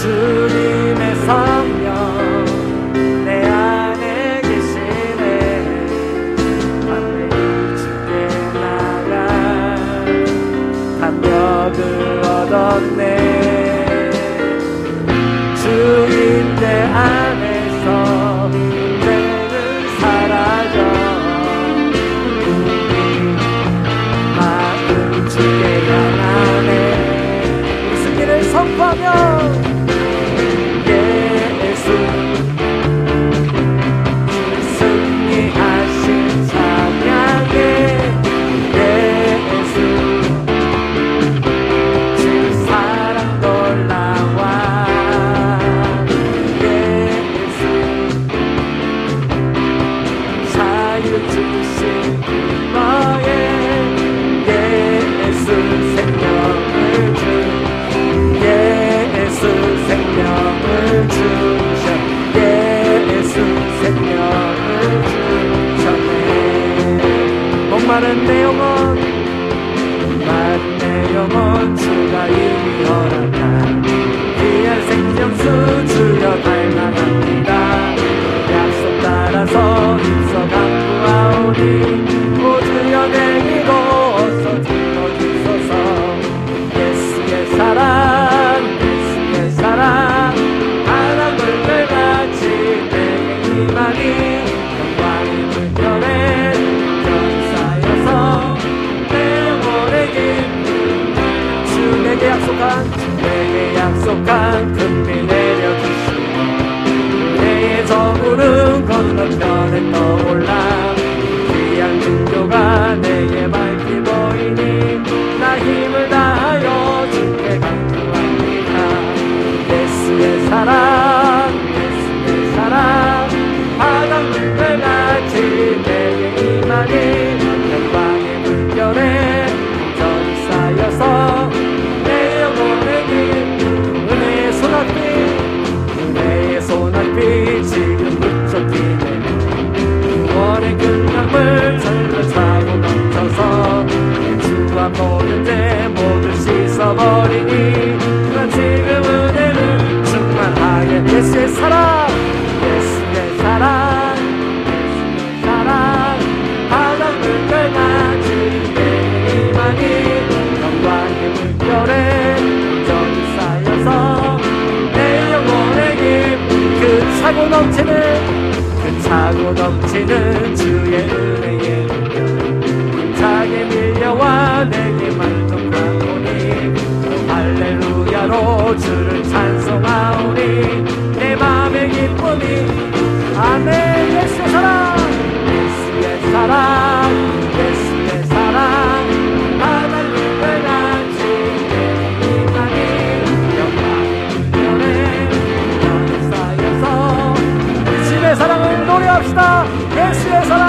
주님의 성령 내 안에 계시네. 담대히 주께 나가 담력을 얻었네. 주인내 안에서 문제는 사라져. 마음 주께 향하네. 우리 승리를 선포하며 예수 승리하신 찬양해. 예수 주 사랑 놀라와. 예수 자유 주신 너의 예수 생명을 주 예수 생명을 주셔. 예수 생명을 주셨네. 목마른 내 영혼 목마른 내 영혼 주가 이미 허락한 귀한 생명수 주여 갈망합니다. 약속 따라서 힘써 강구하오니 오 주여 내 기도 어서 들어주소서. 예수의 사랑 예수의 사랑 바람을 널같이 내게 임하니 영광의 물결에 전사여서 내 영혼의 기쁨 주 내게 약속한 금비 내려주시고 내의 저물은 건너편에 떠올라. 귀한 등교가 내게 밝히 보이니 나 힘을 다하여 주께 간구합니다. 예수의 사랑 바닷물을 같이 내게 임하니 영광의 물결에 전사여서 내 영혼의 기쁨 은혜의 소낙비 지금 무척 기대네. 구원의 큰 강물 절로 차고 넘쳐서 내 주와 모든 죄 모두 씻어버리니 난 지금 은혜를 충만하게. 예수의 사랑 바닷물결 같이 내게 임하니 영광의 물결에 전사여서 내 영혼의 기쁨 그 차고 넘치는 주의 은혜에 힘차게 밀려와 내게 만족하오니 할렐루야로 주를 찬송하오니 내 맘의 기쁨이 아멘. 예수의 사랑 바닷물을 같이 내게 임하니 영광의 물결에 전사여서 우리 집의 사랑을 노래합시다. 예수의 사랑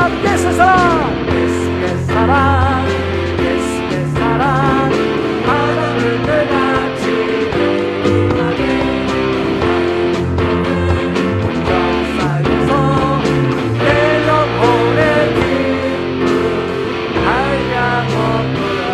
바닷물을 같이 내게 임하니 전사여서 내 영혼의 기쁨 한량없노라.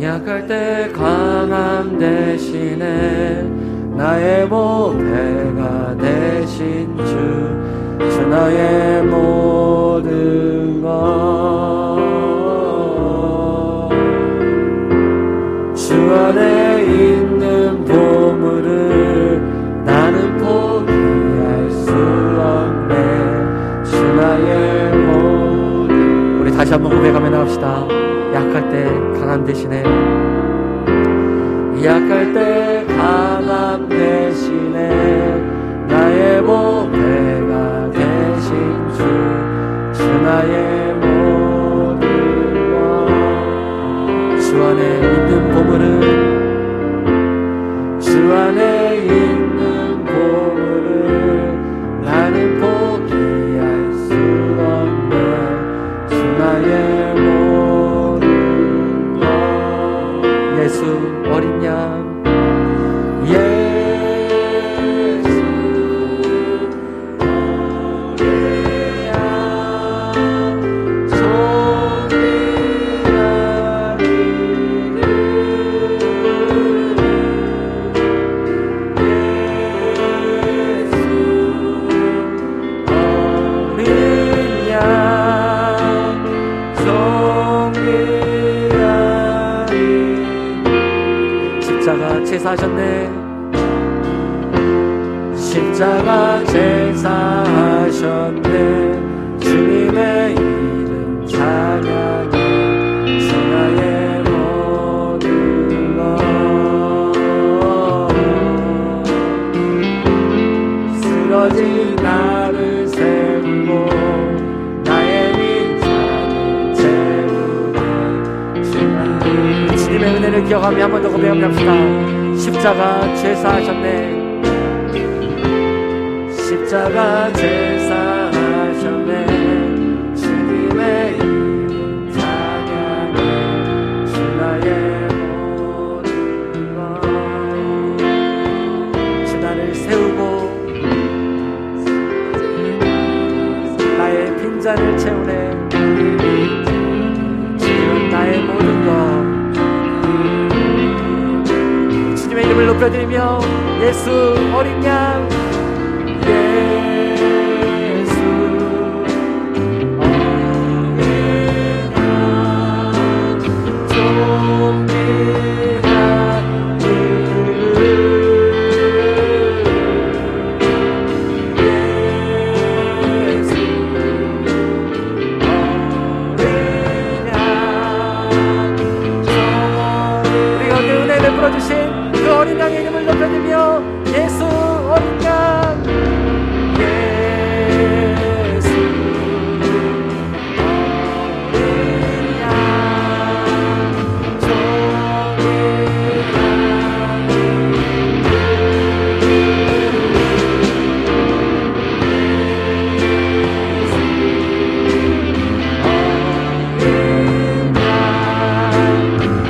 약할 때 강함 대신에 나의 보배가 되신 주 나의 모든 것. 주 안에 있는 보물을 나는 포기할 수 없네. 주 나의 모든. 우리 다시 한번 고백하며 나갑시다. 약할 때 강함 대신에 약할 때 강함 대신에 나의 보배가 되신 주 나의 모든 것. 주 안에 있는 보물을 주 안에 있는 보물을 나는 포기할 수 없네. 주 나의 모든 것. 십자가 제사하셨네. 십자가 제사하셨네. 주님의 이름 찬양해. 주 나의 모든 것. 쓰러진 나를 세우고 나의 민상을 채우네. 주님의 은혜를 기억하며 한 번 더 고백합시다. 십자가 제사하셨네. 십자가 제사하셨네. 주님의 이름 찬양해. 주 나의 모든 것. 주 나를 세우고 나의 빈잔을 채우네. 주님은 나의 모든 것. 주님의 이름을 높여드리며 예수 어린 양 주신 그 어린 양의 이름을 높여드리며 예수 어린 양 예수 어린 양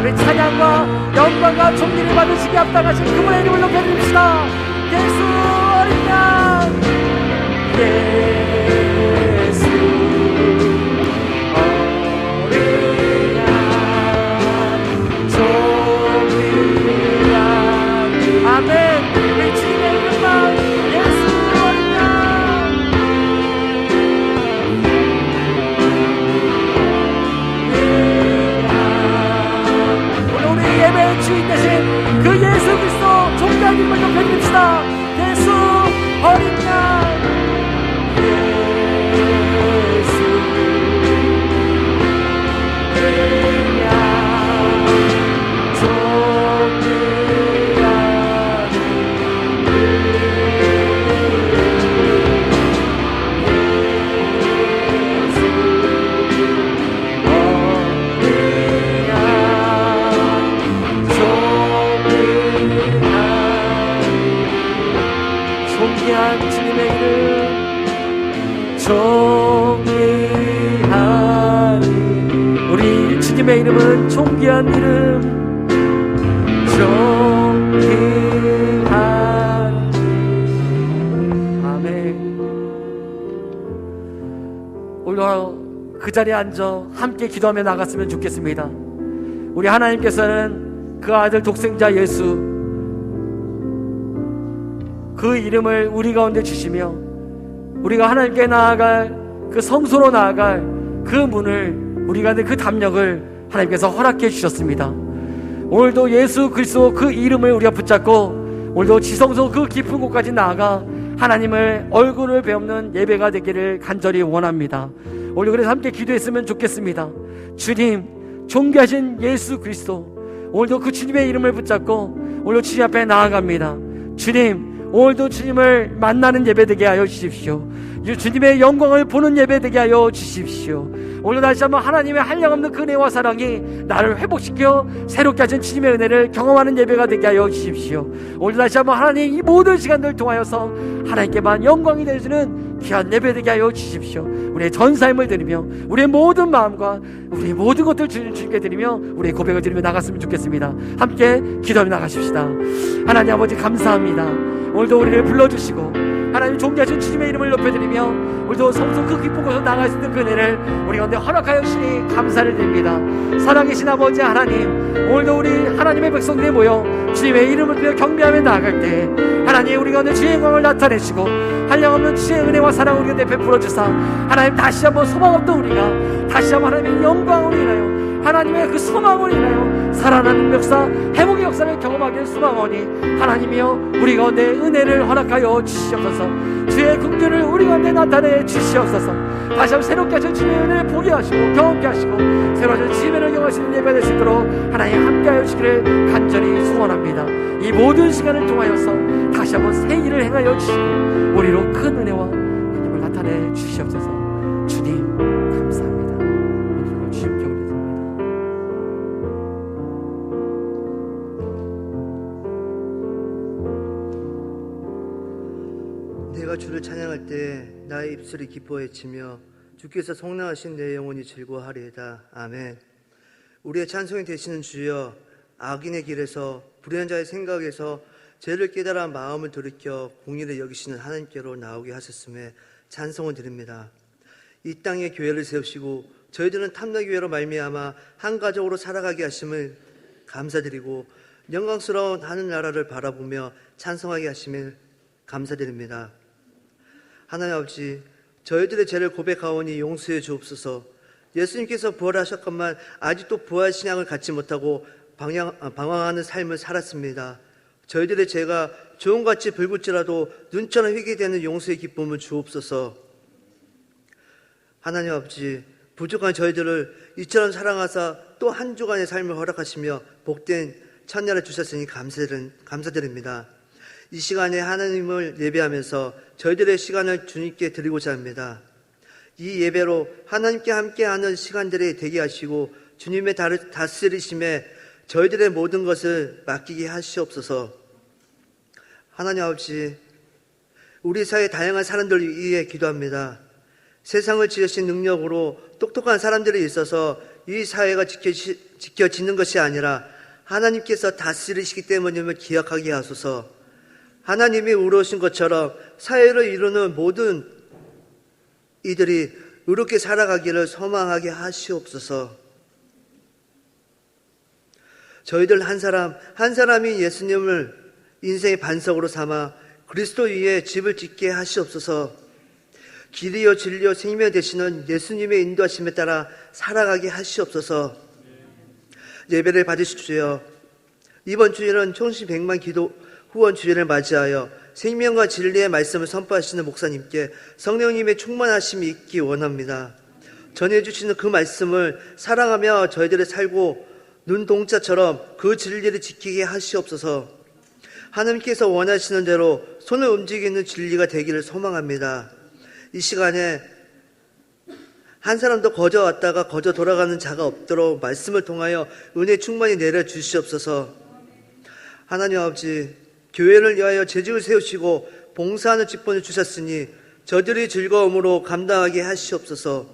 우리 찬양과 영광과 존귀를 받으시기 합당하신 그분의 이름을 높여드립시다. 예수 어린 양 예수 어린 양 존귀한 아멘. 우리 주님의 이름만 예수 어린 양 오늘 우리 예배의 주인 되신 그 예수 그리스도 존귀한 이름을 높여드립시다. 예수 어린 양 예수 어린 양 존귀한 존귀한 주님의 이름 존귀한 우리 주님의 이름은 존귀한 이름 존귀한 아멘. 오늘 그 자리에 앉아 함께 기도하며 나갔으면 좋겠습니다. 우리 하나님께서는 그 아들 독생자 예수 그 이름을 우리 가운데 주시며 우리가 하나님께 나아갈 그 성소로 나아갈 그 문을 우리가 그 담력을 하나님께서 허락해 주셨습니다. 오늘도 예수 그리스도 그 이름을 우리가 붙잡고 오늘도 지성소 그 깊은 곳까지 나아가 하나님을 얼굴을 배우는 예배가 되기를 간절히 원합니다. 오늘 그래서 함께 기도했으면 좋겠습니다. 주님 존귀하신 예수 그리스도 오늘도 그 주님의 이름을 붙잡고 오늘도 주님 앞에 나아갑니다. 주님 오늘도 주님을 만나는 예배 되게 하여 주십시오. 주님의 영광을 보는 예배 되게 하여 주십시오. 오늘 다시 한번 하나님의 한량없는 그 은혜와 사랑이 나를 회복시켜 새롭게 하신 주님의 은혜를 경험하는 예배가 되게 하여 주십시오. 오늘 다시 한번 하나님 이 모든 시간들을 통하여서 하나님께만 영광이 되어주는 귀한 예배 되게 하여 주십시오. 우리의 전 삶을 드리며 우리의 모든 마음과 우리의 모든 것들을 주님께 드리며 우리의 고백을 드리며 나갔으면 좋겠습니다. 함께 기도하며 나가십시다. 하나님 아버지 감사합니다. 오늘도 우리를 불러주시고 하나님 존귀하신 주님의 이름을 높여드리며 오늘도 성소 그 깊은 곳으로 나갈 수 있는 그 은혜를 우리 가운데 허락하여 주시니 감사를 드립니다. 살아계신 아버지 하나님 오늘도 우리 하나님의 백성들이 모여 주님의 이름을 빌어 경배하며 나아갈 때 하나님 우리 가운데 주의 영광을 나타내시고 한량없는 주의 은혜와 사랑을 우리 가운데 베풀어 주사 하나님 다시 한번 소망 없던 우리가 다시 한번 하나님의 영광을 인하여 하나님의 그 소망을 인하여 살아나는 역사, 회복의 역사를 경험하길 소망하오니 하나님이여 우리 가운데 은혜를 허락하여 주시옵소서. 주의 긍휼을 우리 가운데 나타내 주시옵소서. 다시 한번 새롭게 하신 주의 은혜를 보게 하시고 경험케 하시고 새로운 지면을 경험하시는 예배 될 수 있도록 하나님 함께하여 주시기를 간절히 소원합니다. 이 모든 시간을 통하여서 다시 한번 새 일을 행하여 주시고 우리로 큰 은혜와 하나님을 나타내 주시옵소서. 주님 감사합니다. 오늘 주님께 올려드립니다. 내가 주를 찬양할 때 나의 입술이 기뻐해치며 주께서 성량하신 내 영혼이 즐거워하리이다. 아멘. 우리의 찬송이 되시는 주여, 악인의 길에서 불의한 자의 생각에서 죄를 깨달아 마음을 돌이켜 공의를 여기시는 하나님께로 나오게 하셨음에 찬송을 드립니다. 이 땅에 교회를 세우시고 저희들은 탐나교회로 말미암아 한 가족으로 살아가게 하심을 감사드리고 영광스러운 하늘나라를 바라보며 찬송하게 하심을 감사드립니다. 하나님 아버지, 저희들의 죄를 고백하오니 용서해 주옵소서. 예수님께서 부활하셨건만 아직도 부활 신앙을 갖지 못하고 방황하는 삶을 살았습니다. 저희들의 죄가 주홍같이 불붙지라도 눈처럼 희게 되는 용서의 기쁨을 주옵소서. 하나님 아버지, 부족한 저희들을 이처럼 사랑하사 또 한 주간의 삶을 허락하시며 복된 첫날을 주셨으니 감사드립니다. 이 시간에 하나님을 예배하면서 저희들의 시간을 주님께 드리고자 합니다. 이 예배로 하나님께 함께하는 시간들이 되게 하시고 주님의 다스리심에 저희들의 모든 것을 맡기게 하시옵소서. 하나님 아버지, 우리 사회 다양한 사람들을 위해 기도합니다. 세상을 지으신 능력으로 똑똑한 사람들이 있어서 이 사회가 지켜지는 것이 아니라 하나님께서 다스리시기 때문임을 기억하게 하소서. 하나님이 의로우신 것처럼 사회를 이루는 모든 이들이 의롭게 살아가기를 소망하게 하시옵소서. 저희들 한 사람 한 사람이 예수님을 인생의 반석으로 삼아 그리스도 위에 집을 짓게 하시옵소서. 길이요 진리요 생명 되시는 예수님의 인도하심에 따라 살아가게 하시옵소서. 예배를 받으십시오. 이번 주일은 총시 100만 기도 후원 주일을 맞이하여 생명과 진리의 말씀을 선포하시는 목사님께 성령님의 충만하심이 있기 원합니다. 전해주시는 그 말씀을 사랑하며 저희들이 살고 눈동자처럼 그 진리를 지키게 하시옵소서. 하나님께서 원하시는 대로 손을 움직이는 진리가 되기를 소망합니다. 이 시간에 한 사람도 거저 왔다가 거저 돌아가는 자가 없도록 말씀을 통하여 은혜 충만히 내려주시옵소서. 하나님 아버지, 교회를 위하여 재직을 세우시고 봉사하는 직분을 주셨으니 저들이 즐거움으로 감당하게 하시옵소서.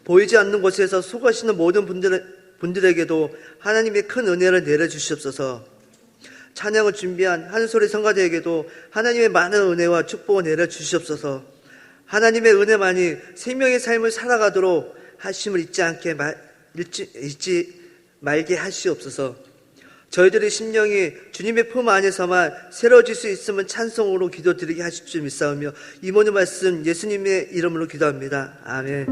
보이지 않는 곳에서 수고하시는 모든 분들에게도 하나님의 큰 은혜를 내려주시옵소서. 찬양을 준비한 한솔의 성가대에게도 하나님의 많은 은혜와 축복을 내려주시옵소서. 하나님의 은혜만이 생명의 삶을 살아가도록 하심을 잊지 말게 하시옵소서. 저희들의 심령이 주님의 품 안에서만 새로워질 수 있으면 찬송으로 기도드리게 하실 줄 믿사오며 이 모든 말씀 예수님의 이름으로 기도합니다. 아멘.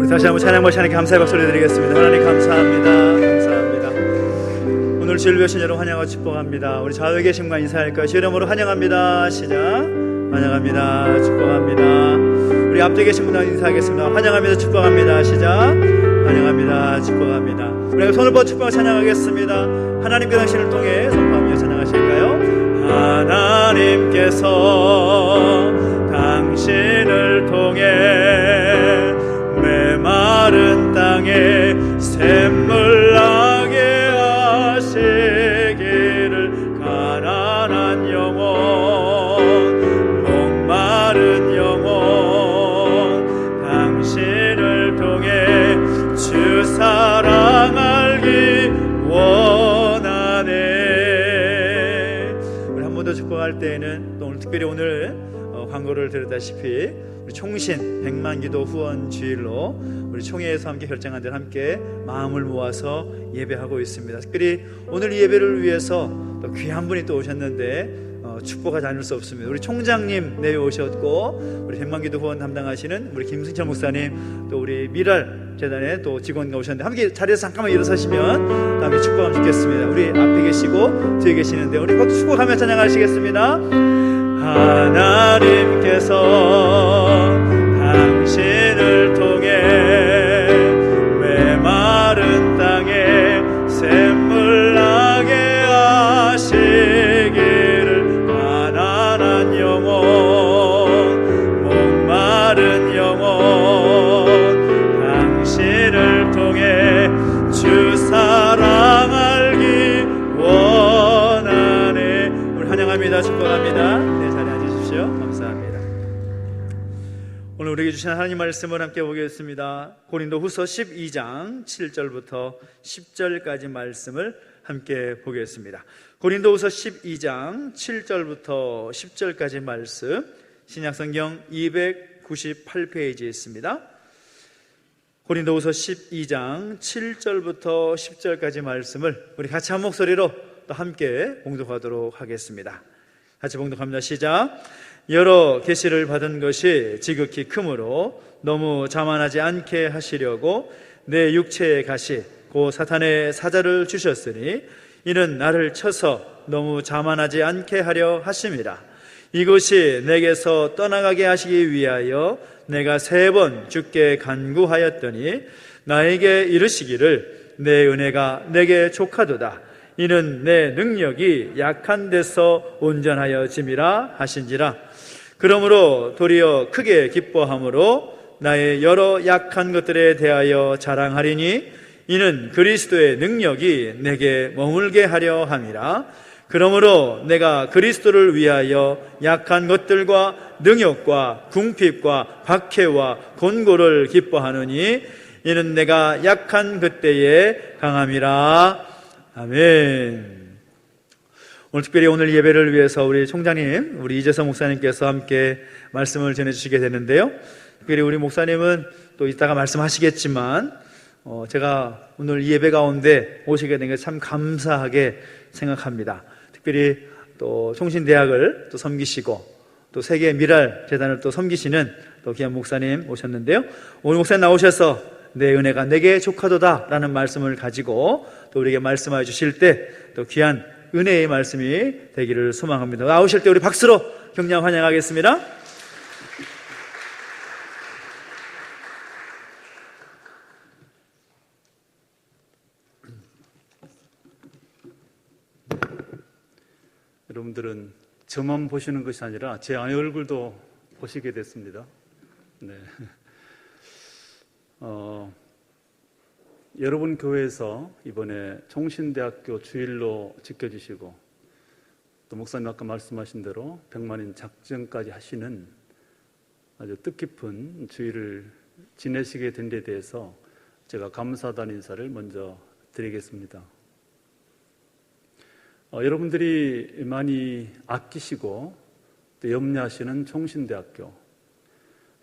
다시 한번 찬양 모시는 감사의 박수 드리겠습니다. 하나님 감사합니다. 감사합니다. 오늘 주일 배우신 여러분 환영하고 축복합니다. 우리 좌우에 계신 분 인사할까요? 주 이름으로 환영합니다. 시작. 환영합니다. 축복합니다. 우리 앞에 계신 분 인사하겠습니다. 환영합니다. 축복합니다. 시작. 환영합니다. 축복합니다. 우리가 손을 뻗어 축복을 찬양하겠습니다. 하나님께 당신을 통해 선포하며 찬양하실까요? 하나님께서 당신을 통해 메마른 땅에 샘물 나게 하시기를 가난한 영혼 목마른 영혼 당신을 통해 주 사랑 알기 원하네. 우리 한 번 더 축복할 때에는 또 오늘 특별히 오늘 광고를 드렸다시피 우리 총신 100만 기도 후원 주일로 우리 총회에서 함께 결정한 대로 함께 마음을 모아서 예배하고 있습니다. 특별히 오늘 이 예배를 위해서 또 귀한 분이 또 오셨는데 축복하지 않을 수 없습니다. 우리 총장님 내외 오셨고 우리 100만 기도 후원 담당하시는 우리 김승철 목사님 또 우리 미랄 재단의 또 직원가 오셨는데 함께 자리에서 잠깐만 일어서시면 함께 축복하면 좋겠습니다. 우리 앞에 계시고 뒤에 계시는데 우리 박수 축복하며 찬양하시겠습니다. 하나님께서 당신을 통해 메마른 땅에 샘물 나게 하시기를 가난한 영혼 목마른 영혼 당신을 통해 주 사랑 알기 원하네. 우리 환영합니다. 축복합니다. 감사합니다. 오늘 우리에게 주신 하나님 말씀을 함께 보겠습니다. 고린도후서 12장 7절부터 10절까지 말씀을 함께 보겠습니다. 고린도후서 12장 7절부터 10절까지 말씀 신약성경 298페이지에 있습니다. 고린도후서 12장 7절부터 10절까지 말씀을 우리 같이 한 목소리로 또 함께 봉독하도록 하겠습니다. 같이 봉독합니다. 시작. 여러 계시를 받은 것이 지극히 크므로 너무 자만하지 않게 하시려고 내 육체의 가시 곧 사탄의 사자를 주셨으니 이는 나를 쳐서 너무 자만하지 않게 하려 하심이라. 이것이 내게서 떠나가게 하시기 위하여 내가 3번 주께 간구하였더니 나에게 이르시기를 내 은혜가 내게 족하도다. 이는 내 능력이 약한 데서 온전하여 짐이라 하신지라. 그러므로 도리어 크게 기뻐함으로 나의 여러 약한 것들에 대하여 자랑하리니 이는 그리스도의 능력이 내게 머물게 하려 함이라. 그러므로 내가 그리스도를 위하여 약한 것들과 능욕과 궁핍과 박해와 곤고를 기뻐하느니 이는 내가 약한 그때에 강함이라. 아멘. 오늘 특별히 오늘 예배를 위해서 우리 총장님, 우리 이재성 목사님께서 함께 말씀을 전해주시게 되는데요. 특별히 우리 목사님은 또 이따가 말씀하시겠지만 제가 오늘 이 예배 가운데 오시게 된 게 참 감사하게 생각합니다. 특별히 또 총신대학을 또 섬기시고 또 세계 미랄 재단을 또 섬기시는 또 귀한 목사님 오셨는데요. 오늘 목사님 나오셔서 내 은혜가 내게 족하도다 라는 말씀을 가지고 또 우리에게 말씀해 주실 때 또 귀한 은혜의 말씀이 되기를 소망합니다. 나오실 때 우리 박수로 격려 환영하겠습니다. 여러분들은 저만 보시는 것이 아니라 제 아내 얼굴도 보시게 됐습니다. 네. 여러분 교회에서 이번에 총신대학교 주일로 지켜주시고 또 목사님 아까 말씀하신 대로 100만인 작정까지 하시는 아주 뜻깊은 주일을 지내시게 된 데 대해서 제가 감사하다는 인사를 먼저 드리겠습니다. 여러분들이 많이 아끼시고 또 염려하시는 총신대학교.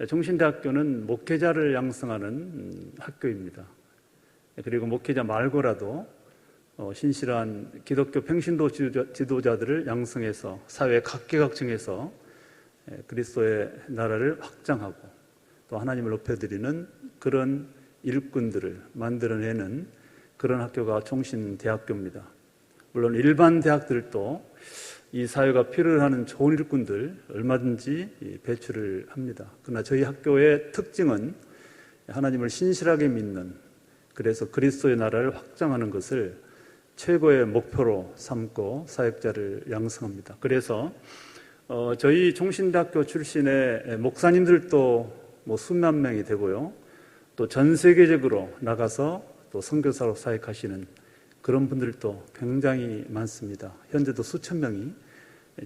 총신대학교는 목회자를 양성하는 학교입니다. 그리고 목회자 말고라도 신실한 기독교 평신도 지도자들을 양성해서 사회 각계각층에서 그리스도의 나라를 확장하고 또 하나님을 높여드리는 그런 일꾼들을 만들어내는 그런 학교가 총신대학교입니다. 물론 일반 대학들도 이 사회가 필요로 하는 좋은 일꾼들 얼마든지 배출을 합니다. 그러나 저희 학교의 특징은 하나님을 신실하게 믿는, 그래서 그리스도의 나라를 확장하는 것을 최고의 목표로 삼고 사역자를 양성합니다. 그래서 저희 총신대학교 출신의 목사님들도 수만 명이 되고요. 또 전 세계적으로 나가서 또 선교사로 사역하시는 그런 분들도 굉장히 많습니다. 현재도 수천 명이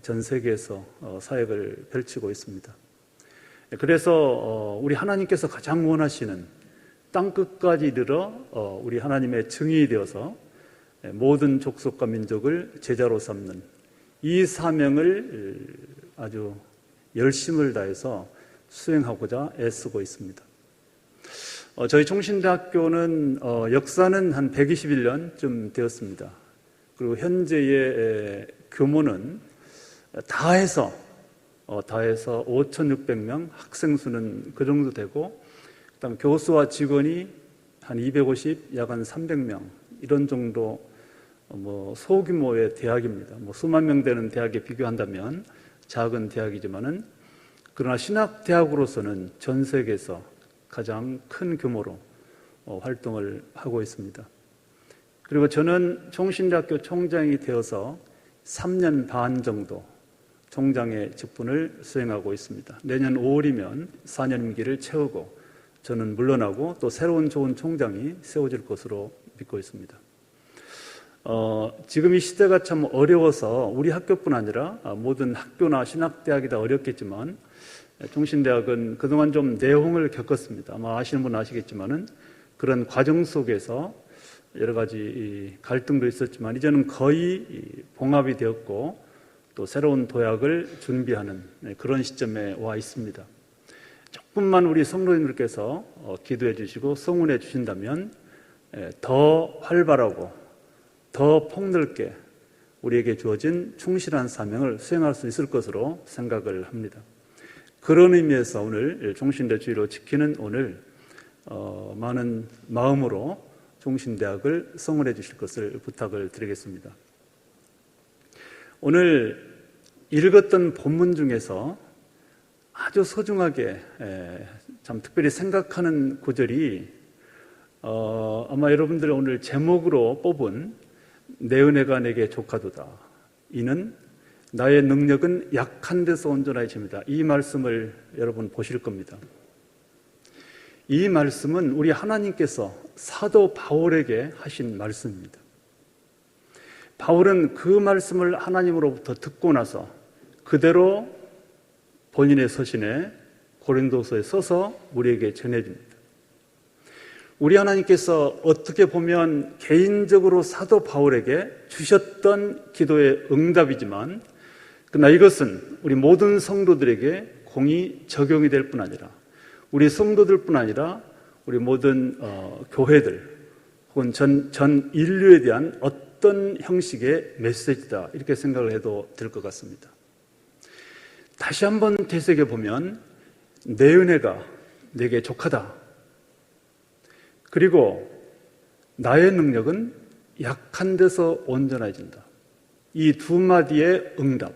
전 세계에서 사역을 펼치고 있습니다. 그래서 우리 하나님께서 가장 원하시는 땅끝까지 이르러 우리 하나님의 증인이 되어서 모든 족속과 민족을 제자로 삼는 이 사명을 아주 열심을 다해서 수행하고자 애쓰고 있습니다. 저희 총신대학교는 역사는 한 121년쯤 되었습니다. 그리고 현재의 규모는 다 해서 5,600명, 학생 수는 그 정도 되고, 그다음 교수와 직원이 한 250, 약 한 300명 이런 정도 소규모의 대학입니다. 수만 명 되는 대학에 비교한다면 작은 대학이지만은, 그러나 신학대학으로서는 전 세계에서 가장 큰 규모로 활동을 하고 있습니다. 그리고 저는 총신대학교 총장이 되어서 3년 반 정도 총장의 직분을 수행하고 있습니다. 내년 5월이면 4년 임기를 채우고 저는 물러나고 또 새로운 좋은 총장이 세워질 것으로 믿고 있습니다. 지금 이 시대가 참 어려워서 우리 학교뿐 아니라 모든 학교나 신학대학이 다 어렵겠지만 총신대학은 그동안 좀 내홍을 겪었습니다. 아마 아시는 분은 아시겠지만은 그런 과정 속에서 여러 가지 갈등도 있었지만 이제는 거의 봉합이 되었고 또 새로운 도약을 준비하는 그런 시점에 와 있습니다. 조금만 우리 성도님들께서 기도해 주시고 성원해 주신다면 더 활발하고 더 폭넓게 우리에게 주어진 충실한 사명을 수행할 수 있을 것으로 생각을 합니다. 그런 의미에서 오늘 총신대 주일로 지키는 오늘 많은 마음으로 총신대학을 성원해 주실 것을 부탁을 드리겠습니다. 오늘 읽었던 본문 중에서 아주 소중하게 참 특별히 생각하는 구절이 아마 여러분들 오늘 제목으로 뽑은 내 은혜가 내게 족하도다. 이는 나의 능력은 약한 데서 온전해집니다. 이 말씀을 여러분 보실 겁니다. 이 말씀은 우리 하나님께서 사도 바울에게 하신 말씀입니다. 바울은 그 말씀을 하나님으로부터 듣고 나서 그대로 본인의 서신에 고린도서에 써서 우리에게 전해줍니다. 우리 하나님께서 어떻게 보면 개인적으로 사도 바울에게 주셨던 기도의 응답이지만 그러나 이것은 우리 모든 성도들에게 공히 적용이 될 뿐 아니라 우리 성도들뿐 아니라 우리 모든 교회들 혹은 전 인류에 대한 어떤 형식의 메시지다 이렇게 생각을 해도 될 것 같습니다. 다시 한번 되새겨보면 내 은혜가 내게 족하다. 그리고 나의 능력은 약한 데서 온전해진다. 이 두 마디의 응답.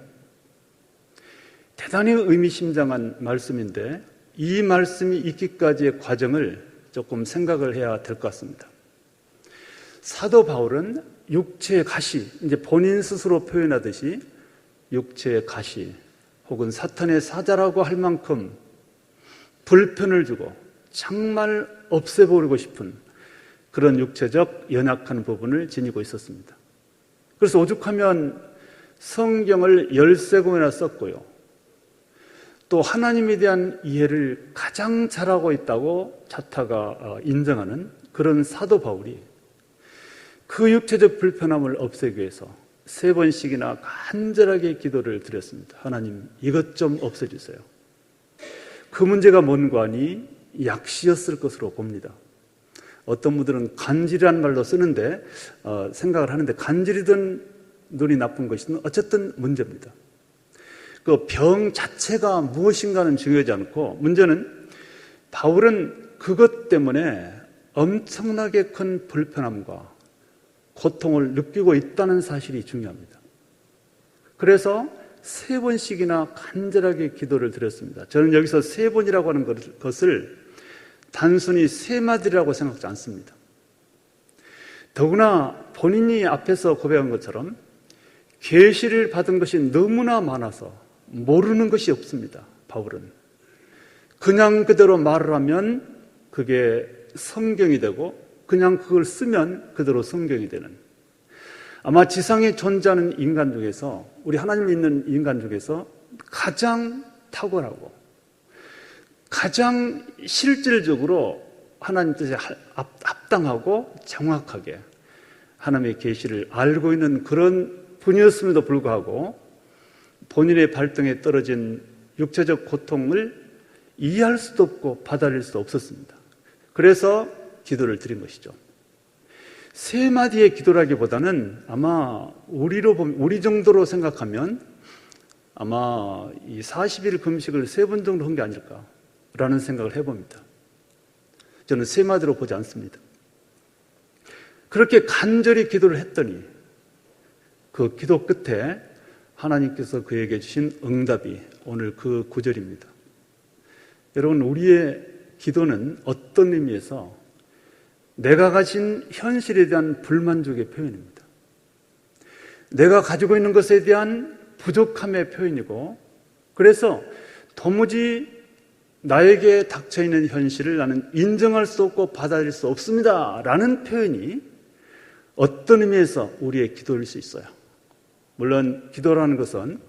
대단히 의미심장한 말씀인데 이 말씀이 있기까지의 과정을 조금 생각을 해야 될 것 같습니다. 사도 바울은 육체의 가시, 이제 본인 스스로 표현하듯이 육체의 가시 혹은 사탄의 사자라고 할 만큼 불편을 주고 정말 없애버리고 싶은 그런 육체적 연약한 부분을 지니고 있었습니다. 그래서 오죽하면 성경을 13권이나 썼고요. 또 하나님에 대한 이해를 가장 잘하고 있다고 자타가 인정하는 그런 사도 바울이 그 육체적 불편함을 없애기 위해서 3번씩이나 간절하게 기도를 드렸습니다. 하나님, 이것 좀 없애주세요. 그 문제가 뭔가 하니 약시였을 것으로 봅니다. 어떤 분들은 간질이라는 말도 쓰는데 생각을 하는데, 간질이든 눈이 나쁜 것이든 어쨌든 문제입니다. 그 병 자체가 무엇인가는 중요하지 않고, 문제는 바울은 그것 때문에 엄청나게 큰 불편함과 고통을 느끼고 있다는 사실이 중요합니다. 그래서 3번씩이나 간절하게 기도를 드렸습니다. 저는 여기서 3번이라고 하는 것을 단순히 3마디라고 생각하지 않습니다. 더구나 본인이 앞에서 고백한 것처럼 계시를 받은 것이 너무나 많아서 모르는 것이 없습니다. 바울은 그냥 그대로 말을 하면 그게 성경이 되고, 그냥 그걸 쓰면 그대로 성경이 되는, 아마 지상에 존재하는 인간 중에서, 우리 하나님 믿는 인간 중에서 가장 탁월하고 가장 실질적으로 하나님 뜻에 합당하고 정확하게 하나님의 계시를 알고 있는 그런 분이었음에도 불구하고 본인의 발등에 떨어진 육체적 고통을 이해할 수도 없고 받아들일 수도 없었습니다. 그래서 기도를 드린 것이죠. 3마디의 기도라기보다는 아마 우리 정도로 생각하면 아마 이 40일 금식을 3번 정도 한 게 아닐까라는 생각을 해봅니다. 저는 3마디로 보지 않습니다. 그렇게 간절히 기도를 했더니 그 기도 끝에 하나님께서 그에게 주신 응답이 오늘 그 구절입니다. 여러분, 우리의 기도는 어떤 의미에서 내가 가진 현실에 대한 불만족의 표현입니다. 내가 가지고 있는 것에 대한 부족함의 표현이고, 그래서 도무지 나에게 닥쳐있는 현실을 나는 인정할 수 없고 받아들일 수 없습니다 라는 표현이 어떤 의미에서 우리의 기도일 수 있어요. 물론 기도라는 것은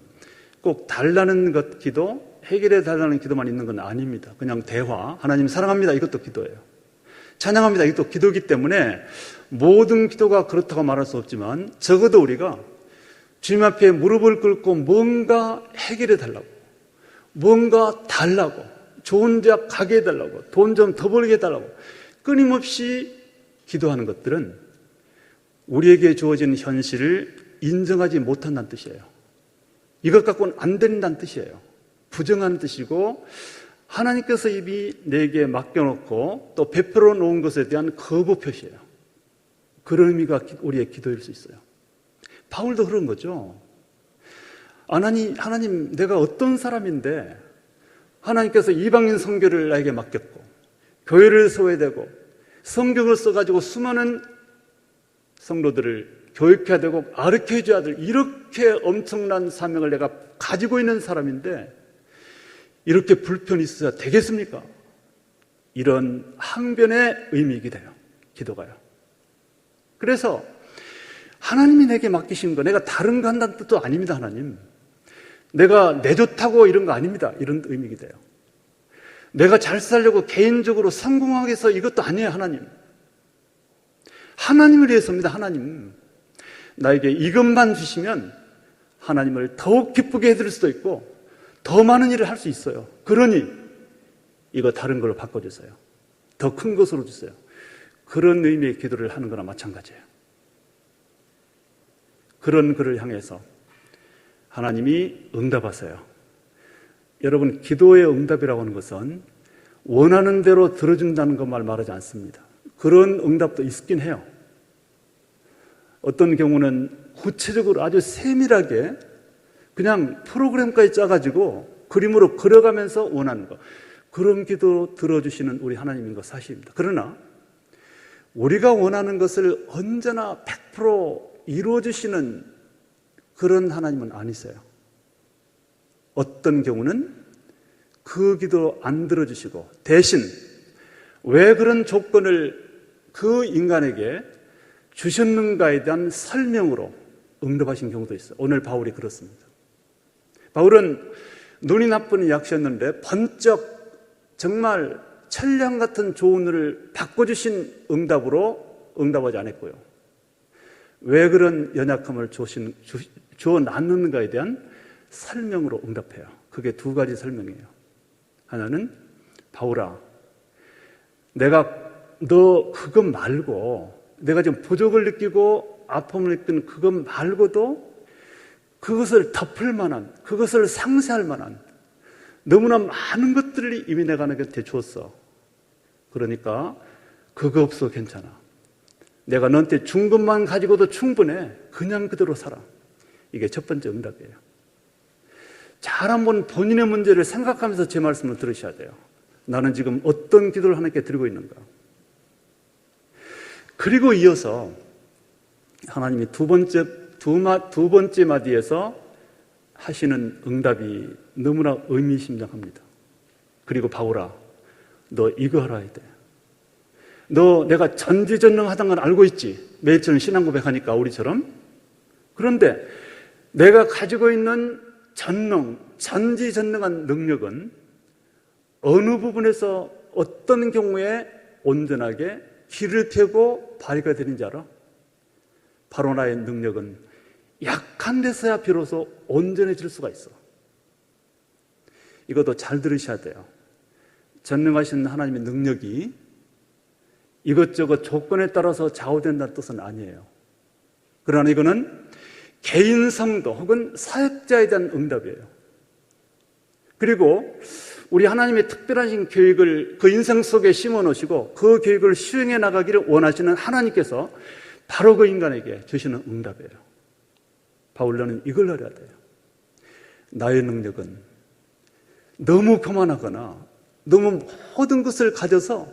꼭 달라는 것 기도, 해결해 달라는 기도만 있는 건 아닙니다. 그냥 대화, 하나님 사랑합니다, 이것도 기도예요. 찬양합니다, 이것도 기도이기 때문에 모든 기도가 그렇다고 말할 수 없지만, 적어도 우리가 주님 앞에 무릎을 꿇고 뭔가 해결해 달라고, 뭔가 달라고, 좋은 대학 가게 해달라고, 돈 좀 더 벌게 해달라고 끊임없이 기도하는 것들은 우리에게 주어진 현실을 인정하지 못한다는 뜻이에요. 이것 갖고는 안 된다는 뜻이에요. 부정한 뜻이고, 하나님께서 이미 내게 맡겨놓고 또 베풀어 놓은 것에 대한 거부 표시예요. 그런 의미가 우리의 기도일 수 있어요. 바울도 그런 거죠. 하나님, 내가 어떤 사람인데 하나님께서 이방인 선교를 나에게 맡겼고, 교회를 소외되고, 성경을 써가지고 수많은 성도들을 교육해야 되고 가르쳐줘야 될, 이렇게 엄청난 사명을 내가 가지고 있는 사람인데 이렇게 불편이 있어야 되겠습니까? 이런 항변의 의미이게 돼요, 기도가요. 그래서 하나님이 내게 맡기신 거, 내가 다른 거 한다는 뜻도 아닙니다. 하나님, 내가 내 좋다고 이런 거 아닙니다, 이런 의미이게 돼요. 내가 잘 살려고 개인적으로 성공하기 위해서 이것도 아니에요. 하나님을 위해서입니다. 하나님, 나에게 이것만 주시면 하나님을 더욱 기쁘게 해드릴 수도 있고 더 많은 일을 할 수 있어요. 그러니 이거 다른 걸로 바꿔주세요. 더 큰 것으로 주세요. 그런 의미의 기도를 하는 거나 마찬가지예요. 그런 그를 향해서 하나님이 응답하세요. 여러분, 기도의 응답이라고 하는 것은 원하는 대로 들어준다는 것만 말하지 않습니다. 그런 응답도 있긴 해요. 어떤 경우는 구체적으로 아주 세밀하게 그냥 프로그램까지 짜가지고 그림으로 그려가면서 원하는 것, 그런 기도 들어주시는 우리 하나님인 것 사실입니다. 그러나 우리가 원하는 것을 언제나 100% 이루어주시는 그런 하나님은 아니세요. 어떤 경우는 그 기도 안 들어주시고 대신 왜 그런 조건을 그 인간에게 주셨는가에 대한 설명으로 응답하신 경우도 있어요. 오늘 바울이 그렇습니다. 바울은 눈이 나쁜 약시였는데 번쩍 정말 천량 같은 좋은 눈을 바꿔주신 응답으로 응답하지 않았고요. 왜 그런 연약함을 주어 놨는가에 대한 설명으로 응답해요. 그게 두 가지 설명이에요. 하나는 바울아, 내가 너 그것 말고, 내가 지금 부족을 느끼고 아픔을 느끼는 그것 말고도 그것을 덮을 만한, 그것을 상쇄할 만한 너무나 많은 것들을 이미 내가 너한테 주었어. 그러니까 그거 없어 괜찮아. 내가 너한테 준 것만 가지고도 충분해. 그냥 그대로 살아. 이게 첫 번째 응답이에요. 잘 한번 본인의 문제를 생각하면서 제 말씀을 들으셔야 돼요. 나는 지금 어떤 기도를 하나님께 드리고 있는가. 그리고 이어서 하나님이 두 번째 마디에서 하시는 응답이 너무나 의미심장합니다. 그리고 바울아, 너 이거 알아야 돼. 너 내가 전지전능하다는 걸 알고 있지? 매일처럼 신앙 고백하니까 우리처럼. 그런데 내가 가지고 있는 전지전능한 능력은 어느 부분에서 어떤 경우에 온전하게 길을 펴고 발휘가 되는지 알아? 바로 나의 능력은 약한 데서야 비로소 온전해질 수가 있어. 이것도 잘 들으셔야 돼요. 전능하신 하나님의 능력이 이것저것 조건에 따라서 좌우된다는 뜻은 아니에요. 그러나 이거는 개인 성도 혹은 사역자에 대한 응답이에요. 그리고 우리 하나님의 특별하신 계획을 그 인생 속에 심어 놓으시고 그 계획을 수행해 나가기를 원하시는 하나님께서 바로 그 인간에게 주시는 응답이에요. 바울은 이걸 알아야 돼요. 나의 능력은 너무 교만하거나 너무 모든 것을 가져서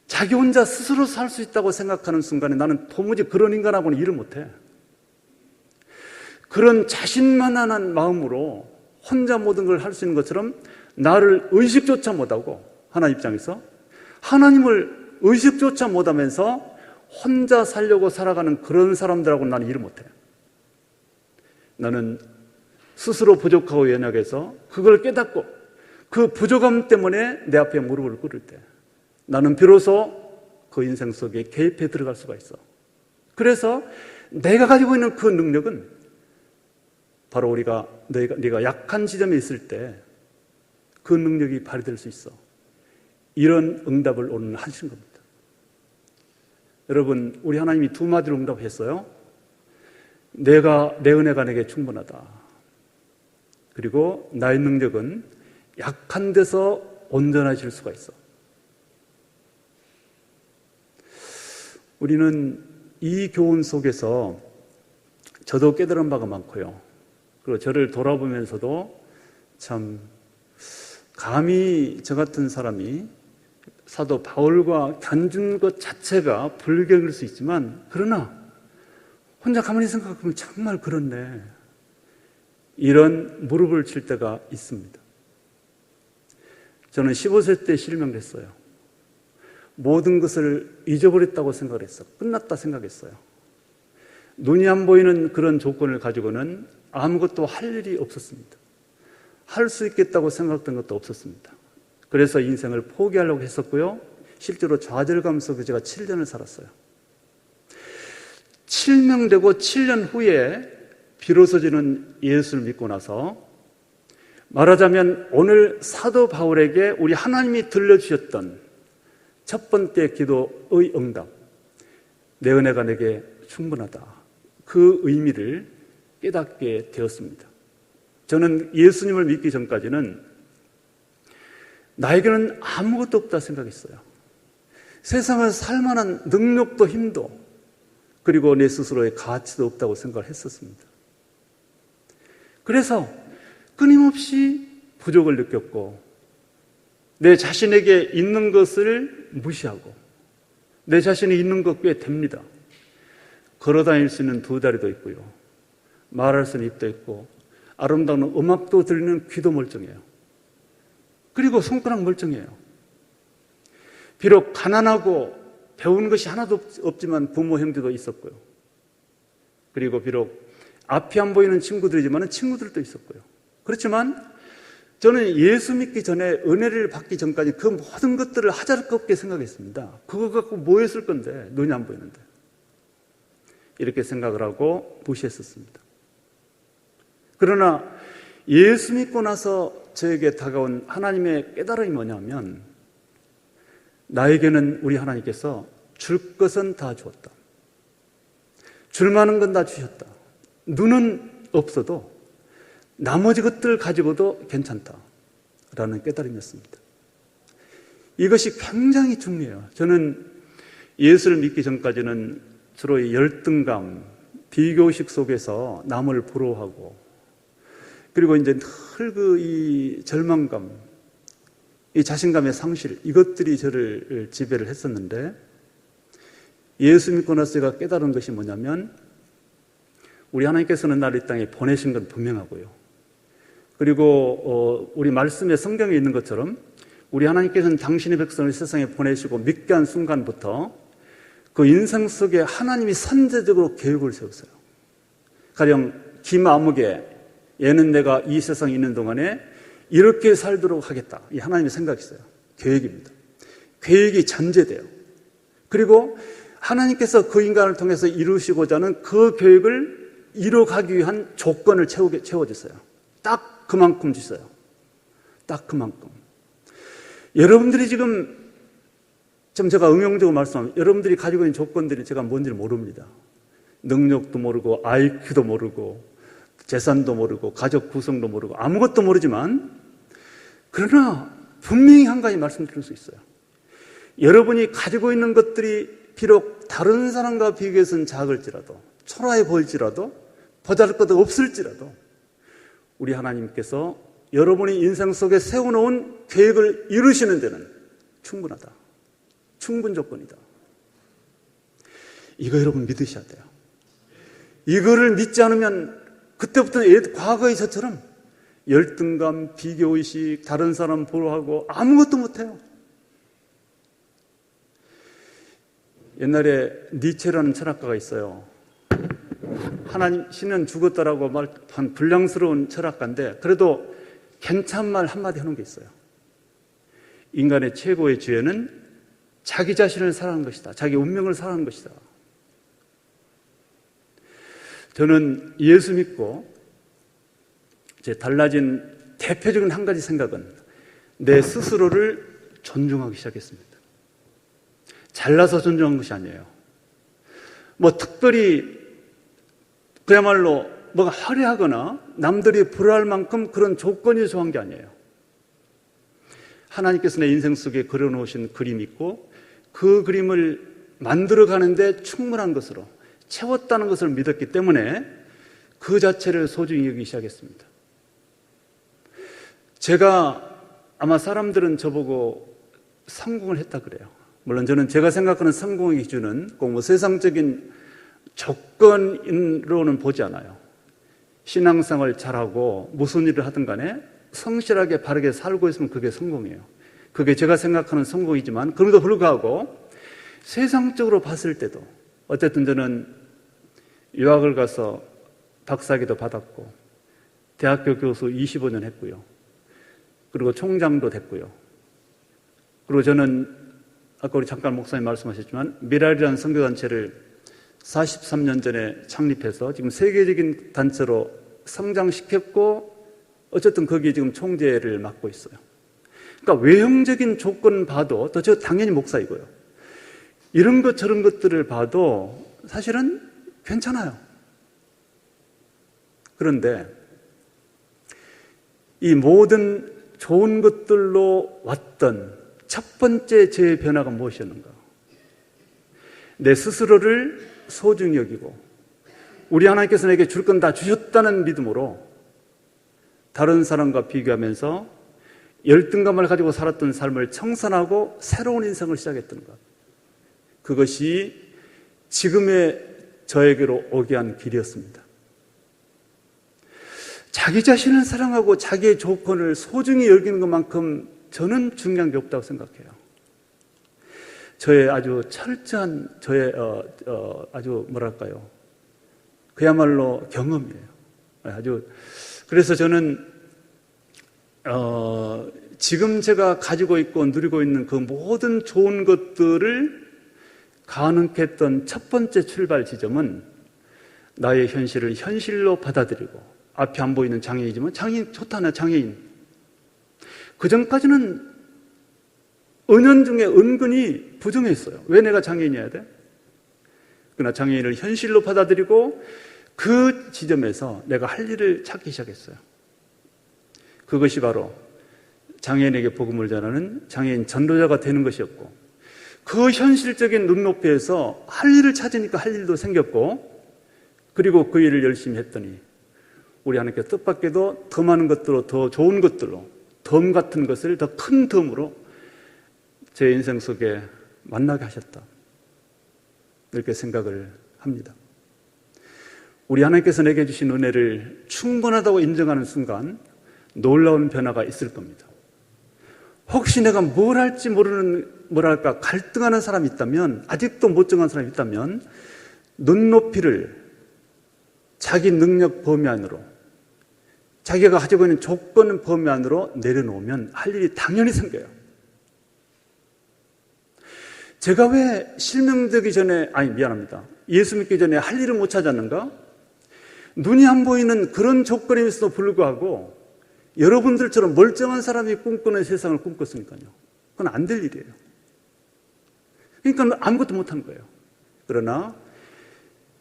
자기 혼자 스스로 살 수 있다고 생각하는 순간에 나는 도무지 그런 인간하고는 일을 못해. 그런 자신만만한 마음으로 혼자 모든 걸 할 수 있는 것처럼 나를 의식조차 못하고 하나님 입장에서 하나님을 의식조차 못하면서 혼자 살려고 살아가는 그런 사람들하고는 나는 일을 못해. 나는 스스로 부족하고 연약해서 그걸 깨닫고 그 부족함 때문에 내 앞에 무릎을 꿇을 때 나는 비로소 그 인생 속에 개입해 들어갈 수가 있어. 그래서 내가 가지고 있는 그 능력은 바로 네가 약한 지점에 있을 때 그 능력이 발휘될 수 있어. 이런 응답을 오늘 하신 겁니다. 여러분, 우리 하나님이 두 마디로 응답했어요. 내 은혜가 내게 충분하다. 그리고 나의 능력은 약한 데서 온전해질 수가 있어. 우리는 이 교훈 속에서 저도 깨달은 바가 많고요. 그리고 저를 돌아보면서도 참 감히 저 같은 사람이 사도 바울과 견준 것 자체가 불경일 수 있지만 그러나 혼자 가만히 생각하면 정말 그렇네. 이런 무릎을 칠 때가 있습니다. 저는 15세 때 실명했어요. 모든 것을 잊어버렸다고 생각을 했어. 끝났다 생각했어요. 눈이 안 보이는 그런 조건을 가지고는 아무것도 할 일이 없었습니다. 할 수 있겠다고 생각했던 것도 없었습니다. 그래서 인생을 포기하려고 했었고요. 실제로 좌절감 속에 제가 7년을 살았어요. 7명되고 7년 후에 비로소 저는 예수를 믿고 나서 말하자면 오늘 사도 바울에게 우리 하나님이 들려주셨던 첫 번째 기도의 응답, 내 은혜가 내게 충분하다. 그 의미를 깨닫게 되었습니다. 저는 예수님을 믿기 전까지는 나에게는 아무것도 없다 생각했어요. 세상을 살만한 능력도 힘도 그리고 내 스스로의 가치도 없다고 생각을 했었습니다. 그래서 끊임없이 부족을 느꼈고 내 자신에게 있는 것을 무시하고 내 자신이 있는 것 꽤 됩니다. 걸어다닐 수 있는 두 다리도 있고요. 말할 수 있는 입도 있고 아름다운 음악도 들리는 귀도 멀쩡해요. 그리고 손가락 멀쩡해요. 비록 가난하고 배운 것이 하나도 없지만 부모 형제도 있었고요. 그리고 비록 앞이 안 보이는 친구들이지만 친구들도 있었고요. 그렇지만 저는 예수 믿기 전에 은혜를 받기 전까지 그 모든 것들을 하잘것 없게 생각했습니다. 그거 갖고 뭐 했을 건데 눈이 안 보이는데. 이렇게 생각을 하고 무시했었습니다. 그러나 예수 믿고 나서 저에게 다가온 하나님의 깨달음이 뭐냐면, 나에게는 우리 하나님께서 줄 것은 다 주었다. 줄 만한 건 다 주셨다. 눈은 없어도 나머지 것들 가지고도 괜찮다 라는 깨달음이었습니다. 이것이 굉장히 중요해요. 저는 예수를 믿기 전까지는 주로 이 열등감, 비교의식 속에서 남을 부러워하고, 그리고 이제 늘 이 절망감, 이 자신감의 상실, 이것들이 저를 지배를 했었는데, 예수 믿고 나서 제가 깨달은 것이 뭐냐면, 우리 하나님께서는 나를 이 땅에 보내신 건 분명하고요. 그리고 우리 말씀에, 성경에 있는 것처럼 우리 하나님께서는 당신의 백성을 세상에 보내시고 믿게 한 순간부터 그 인생 속에 하나님이 선제적으로 계획을 세우세요. 가령 김아무개, 얘는 내가 이 세상에 있는 동안에 이렇게 살도록 하겠다. 이 하나님의 생각이 있어요. 계획입니다. 계획이 전제돼요. 그리고 하나님께서 그 인간을 통해서 이루시고자 하는 그 계획을 이루어가기 위한 조건을 채워주세요. 딱 그만큼 주세요. 딱 그만큼. 여러분들이 지금 제가 응용적으로 말씀하면, 여러분들이 가지고 있는 조건들이 제가 뭔지를 모릅니다. 능력도 모르고, IQ도 모르고, 재산도 모르고, 가족 구성도 모르고, 아무것도 모르지만, 그러나 분명히 한 가지 말씀드릴 수 있어요. 여러분이 가지고 있는 것들이 비록 다른 사람과 비교해서는 작을지라도, 초라해 보일지라도, 보잘것 없을지라도, 우리 하나님께서 여러분이 인생 속에 세워놓은 계획을 이루시는 데는 충분하다. 충분 조건이다. 이거 여러분 믿으셔야 돼요. 이거를 믿지 않으면 그때부터는 과거의 저처럼 열등감, 비교의식, 다른 사람 보러하고 아무것도 못해요. 옛날에 니체라는 철학가가 있어요. 하나님, 신은 죽었다라고 말한 불량스러운 철학가인데, 그래도 괜찮은 말 한마디 하는 게 있어요. 인간의 최고의 죄는 자기 자신을 사랑하는 것이다. 자기 운명을 사랑하는 것이다. 저는 예수 믿고 제 달라진 대표적인 한 가지 생각은 내 스스로를 존중하기 시작했습니다. 잘나서 존중한 것이 아니에요. 특별히 그야말로 뭐가 화려하거나 남들이 부러워할 만큼 그런 조건이 좋은 게 아니에요. 하나님께서 내 인생 속에 그려놓으신 그림이 있고, 그 그림을 만들어가는데 충분한 것으로 채웠다는 것을 믿었기 때문에 그 자체를 소중히 여기기 시작했습니다. 제가, 아마 사람들은 저보고 성공을 했다 그래요. 물론 저는 제가 생각하는 성공의 기준은 꼭 세상적인 조건으로는 보지 않아요. 신앙생활 잘하고 무슨 일을 하든 간에 성실하게 바르게 살고 있으면 그게 성공이에요. 그게 제가 생각하는 성공이지만, 그럼에도 불구하고 세상적으로 봤을 때도 어쨌든 저는 유학을 가서 박사학위도 받았고, 대학교 교수 25년 했고요. 그리고 총장도 됐고요. 그리고 저는 아까 우리 잠깐 목사님 말씀하셨지만 미랄이라는 선교단체를 43년 전에 창립해서 지금 세계적인 단체로 성장시켰고, 어쨌든 거기에 지금 총재를 맡고 있어요. 그러니까 외형적인 조건 봐도, 또 저 당연히 목사이고요. 이런 것 저런 것들을 봐도 사실은 괜찮아요. 그런데 이 모든 좋은 것들로 왔던 첫 번째 제 변화가 무엇이었는가? 내 스스로를 소중히 여기고, 우리 하나님께서 내게 줄 건 다 주셨다는 믿음으로 다른 사람과 비교하면서 열등감을 가지고 살았던 삶을 청산하고 새로운 인생을 시작했던 것. 그것이 지금의 저에게로 오게 한 길이었습니다. 자기 자신을 사랑하고 자기의 조건을 소중히 여기는 것만큼 저는 중요한 게 없다고 생각해요. 저의 아주 철저한, 저의 아주 뭐랄까요, 그야말로 경험이에요. 그래서 저는 지금 제가 가지고 있고 누리고 있는 그 모든 좋은 것들을 가능케 했던 첫 번째 출발 지점은 나의 현실을 현실로 받아들이고, 앞이 안 보이는 장애이지만 장애인 좋다나 장애인. 그 전까지는 은연중에 은근히 부정했어요. 왜 내가 장애인이어야 돼? 그러나 장애인을 현실로 받아들이고 그 지점에서 내가 할 일을 찾기 시작했어요. 그것이 바로 장애인에게 복음을 전하는 장애인 전도자가 되는 것이었고, 그 현실적인 눈높이에서 할 일을 찾으니까 할 일도 생겼고, 그리고 그 일을 열심히 했더니 우리 하나님께 뜻밖에도 더 많은 것들로, 더 좋은 것들로, 덤 같은 것을 더 큰 덤으로 제 인생 속에 만나게 하셨다, 이렇게 생각을 합니다. 우리 하나님께서 내게 주신 은혜를 충분하다고 인정하는 순간 놀라운 변화가 있을 겁니다. 혹시 내가 뭘 할지 모르는, 뭐랄까, 갈등하는 사람이 있다면, 아직도 못 정한 사람이 있다면, 눈높이를 자기 능력 범위 안으로, 자기가 가지고 있는 조건 범위 안으로 내려놓으면 할 일이 당연히 생겨요. 제가 왜 실명되기 전에, 미안합니다. 예수 믿기 전에 할 일을 못 찾았는가? 눈이 안 보이는 그런 조건임에서도 불구하고 여러분들처럼 멀쩡한 사람이 꿈꾸는 세상을 꿈꿨으니까요. 그건 안 될 일이에요. 그러니까 아무것도 못한 거예요. 그러나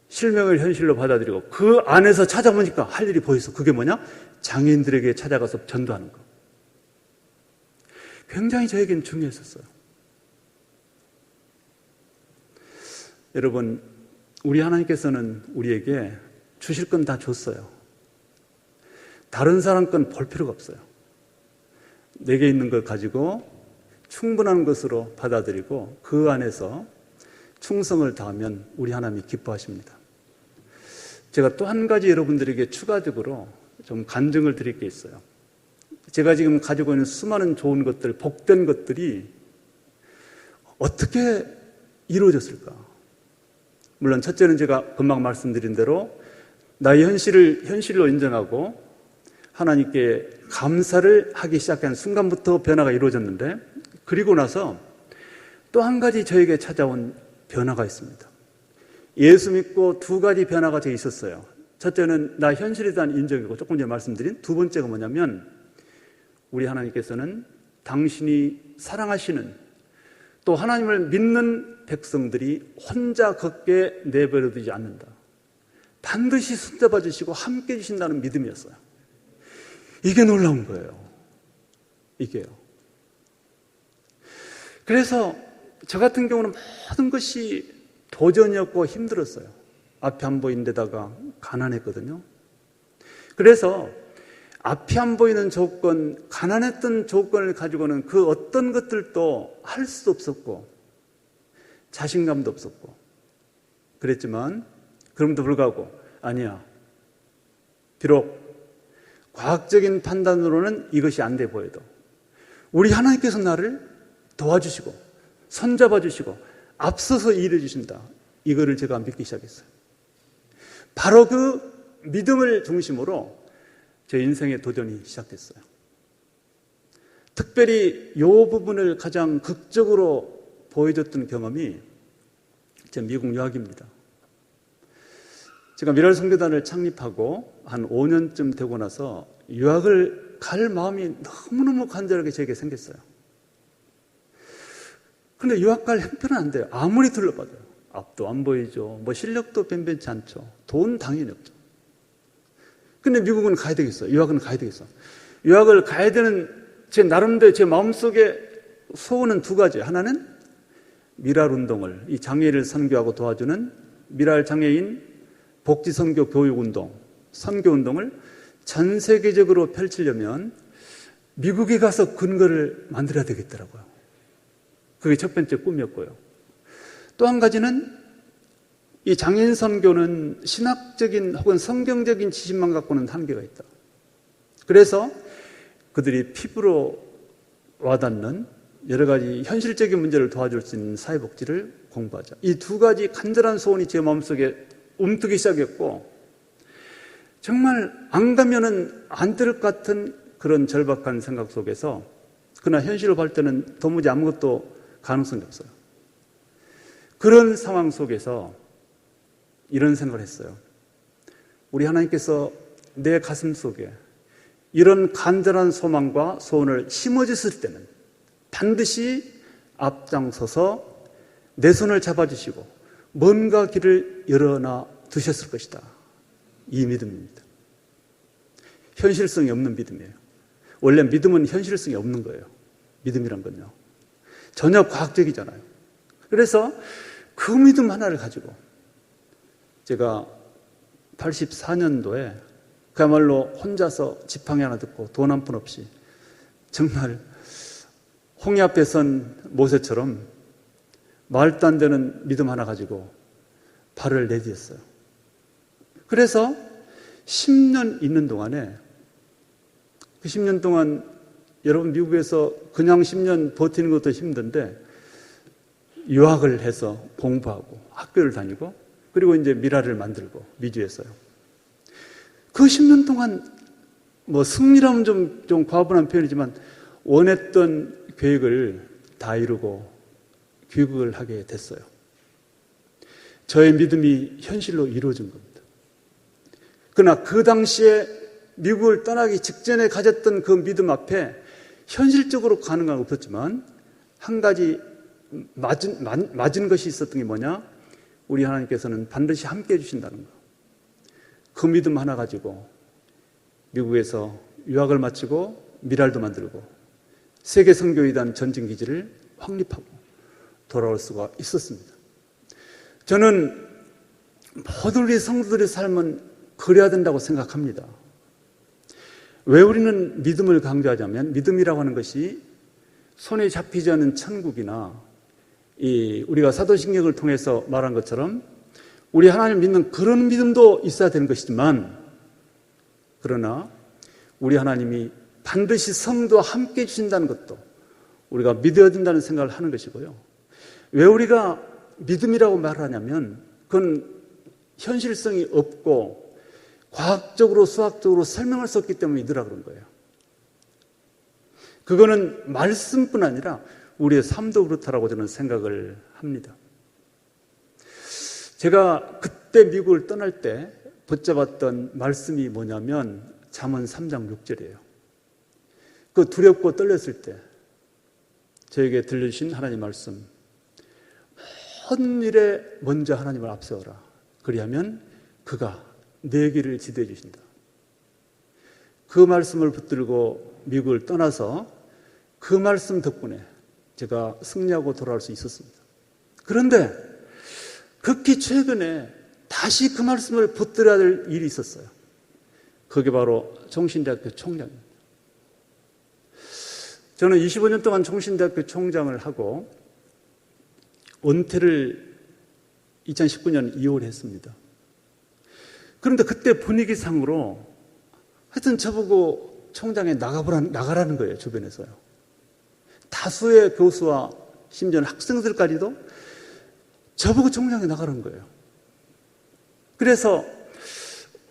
실명을 현실로 받아들이고 그 안에서 찾아보니까 할 일이 보였어. 그게 뭐냐? 장애인들에게 찾아가서 전도하는 거. 굉장히 저에겐 중요했었어요. 여러분, 우리 하나님께서는 우리에게 주실 건 다 줬어요. 다른 사람 건 볼 필요가 없어요. 내게 있는 걸 가지고 충분한 것으로 받아들이고 그 안에서 충성을 다하면 우리 하나님이 기뻐하십니다. 제가 또 한 가지 여러분들에게 추가적으로 좀 간증을 드릴 게 있어요. 제가 지금 가지고 있는 수많은 좋은 것들, 복된 것들이 어떻게 이루어졌을까? 물론 첫째는 제가 금방 말씀드린 대로 나의 현실을 현실로 인정하고 하나님께 감사를 하기 시작한 순간부터 변화가 이루어졌는데, 그리고 나서 또 한 가지 저에게 찾아온 변화가 있습니다. 예수 믿고 두 가지 변화가 저에 있었어요. 첫째는 나 현실에 대한 인정이고, 조금 전에 말씀드린 두 번째가 뭐냐면, 우리 하나님께서는 당신이 사랑하시는, 또 하나님을 믿는 백성들이 혼자 걷게 내버려두지 않는다, 반드시 손잡아 주시고 함께 해주신다는 믿음이었어요. 이게 놀라운 거예요. 이게요. 그래서 저 같은 경우는 모든 것이 도전이었고 힘들었어요. 앞이 안 보이는 데다가 가난했거든요. 그래서 앞이 안 보이는 조건, 가난했던 조건을 가지고는 그 어떤 것들도 할 수 없었고 자신감도 없었고 그랬지만, 그럼에도 불구하고 아니야, 비록 과학적인 판단으로는 이것이 안 돼 보여도 우리 하나님께서 나를 도와주시고 손잡아 주시고 앞서서 일해 주신다, 이거를 제가 믿기 시작했어요. 바로 그 믿음을 중심으로 제 인생의 도전이 시작됐어요. 특별히 이 부분을 가장 극적으로 보여줬던 경험이 제 미국 유학입니다. 제가 미랄 선교단을 창립하고 한 5년쯤 되고 나서 유학을 갈 마음이 너무너무 간절하게 제게 생겼어요. 그런데 유학 갈 형편은 안 돼요. 아무리 둘러봐도요. 앞도 안 보이죠. 뭐 실력도 변변치 않죠. 돈 당연히 없죠. 근데 미국은 가야 되겠어요. 유학은 가야 되겠어요. 유학을 가야 되는 제 나름대로 제 마음속에 소원은 두 가지. 하나는 미랄 운동을, 이 장애인을 선교하고 도와주는 미랄 장애인 복지 선교 교육 운동, 선교 운동을 전 세계적으로 펼치려면 미국에 가서 근거를 만들어야 되겠더라고요. 그게 첫 번째 꿈이었고요. 또 한 가지는 이 장애인 선교는 신학적인 혹은 성경적인 지식만 갖고는 한계가 있다. 그래서 그들이 피부로 와닿는 여러 가지 현실적인 문제를 도와줄 수 있는 사회복지를 공부하자. 이 두 가지 간절한 소원이 제 마음속에 움트기 시작했고, 정말 안 가면은 안 될 것 같은 그런 절박한 생각 속에서, 그러나 현실을 볼 때는 도무지 아무것도 가능성이 없어요. 그런 상황 속에서 이런 생각을 했어요. 우리 하나님께서 내 가슴 속에 이런 간절한 소망과 소원을 심어주실 때는 반드시 앞장서서 내 손을 잡아주시고 뭔가 길을 열어놔 두셨을 것이다. 이 믿음입니다. 현실성이 없는 믿음이에요. 원래 믿음은 현실성이 없는 거예요. 믿음이란 건요. 전혀 과학적이잖아요. 그래서 그 믿음 하나를 가지고 제가 84년도에 그야말로 혼자서 지팡이 하나 듣고 돈 한 푼 없이 정말 홍해 앞에 선 모세처럼 말도 안 되는 믿음 하나 가지고 발을 내디뎠어요. 그래서 10년 있는 동안에 그 10년 동안 여러분 미국에서 그냥 10년 버티는 것도 힘든데 유학을 해서 공부하고 학교를 다니고 그리고 이제 미라를 만들고 미주에서요. 그 10년 동안 뭐 승리라면 좀 과분한 표현이지만 원했던 계획을 다 이루고 귀국을 하게 됐어요. 저의 믿음이 현실로 이루어진 겁니다. 그러나 그 당시에 미국을 떠나기 직전에 가졌던 그 믿음 앞에 현실적으로 가능한 건 없었지만 한 가지 맞은 것이 있었던 게 뭐냐? 우리 하나님께서는 반드시 함께 해주신다는 거. 그 믿음 하나 가지고 미국에서 유학을 마치고 미랄도 만들고 세계 선교이단 전진기지를 확립하고 돌아올 수가 있었습니다. 저는 모든 우리 성도들의 삶은 그래야 된다고 생각합니다. 왜 우리는 믿음을 강조하자면 믿음이라고 하는 것이 손에 잡히지 않는 천국이나 우리가 사도신경을 통해서 말한 것처럼 우리 하나님을 믿는 그런 믿음도 있어야 되는 것이지만 그러나 우리 하나님이 반드시 성도와 함께 해주신다는 것도 우리가 믿어야 된다는 생각을 하는 것이고요. 왜 우리가 믿음이라고 말하냐면 그건 현실성이 없고 과학적으로 수학적으로 설명할 수 없기 때문에 믿으라 그런 거예요. 그거는 말씀뿐 아니라 우리의 삶도 그렇다라고 저는 생각을 합니다. 제가 그때 미국을 떠날 때 붙잡았던 말씀이 뭐냐면 잠언 3장 6절이에요. 그 두렵고 떨렸을 때 저에게 들려주신 하나님 말씀, 모든 일에 먼저 하나님을 앞세워라. 그리하면 그가 내 길을 지도해 주신다. 그 말씀을 붙들고 미국을 떠나서 그 말씀 덕분에 제가 승리하고 돌아올 수 있었습니다. 그런데 극히 최근에 다시 그 말씀을 붙들어야 될 일이 있었어요. 그게 바로 종신대학교 총장입니다. 저는 25년 동안 종신대학교 총장을 하고 은퇴를 2019년 2월에 했습니다. 그런데 그때 분위기상으로 하여튼 저보고 총장에 나가라는 거예요. 주변에서요. 다수의 교수와 심지어는 학생들까지도 저보고 총장에 나가라는 거예요. 그래서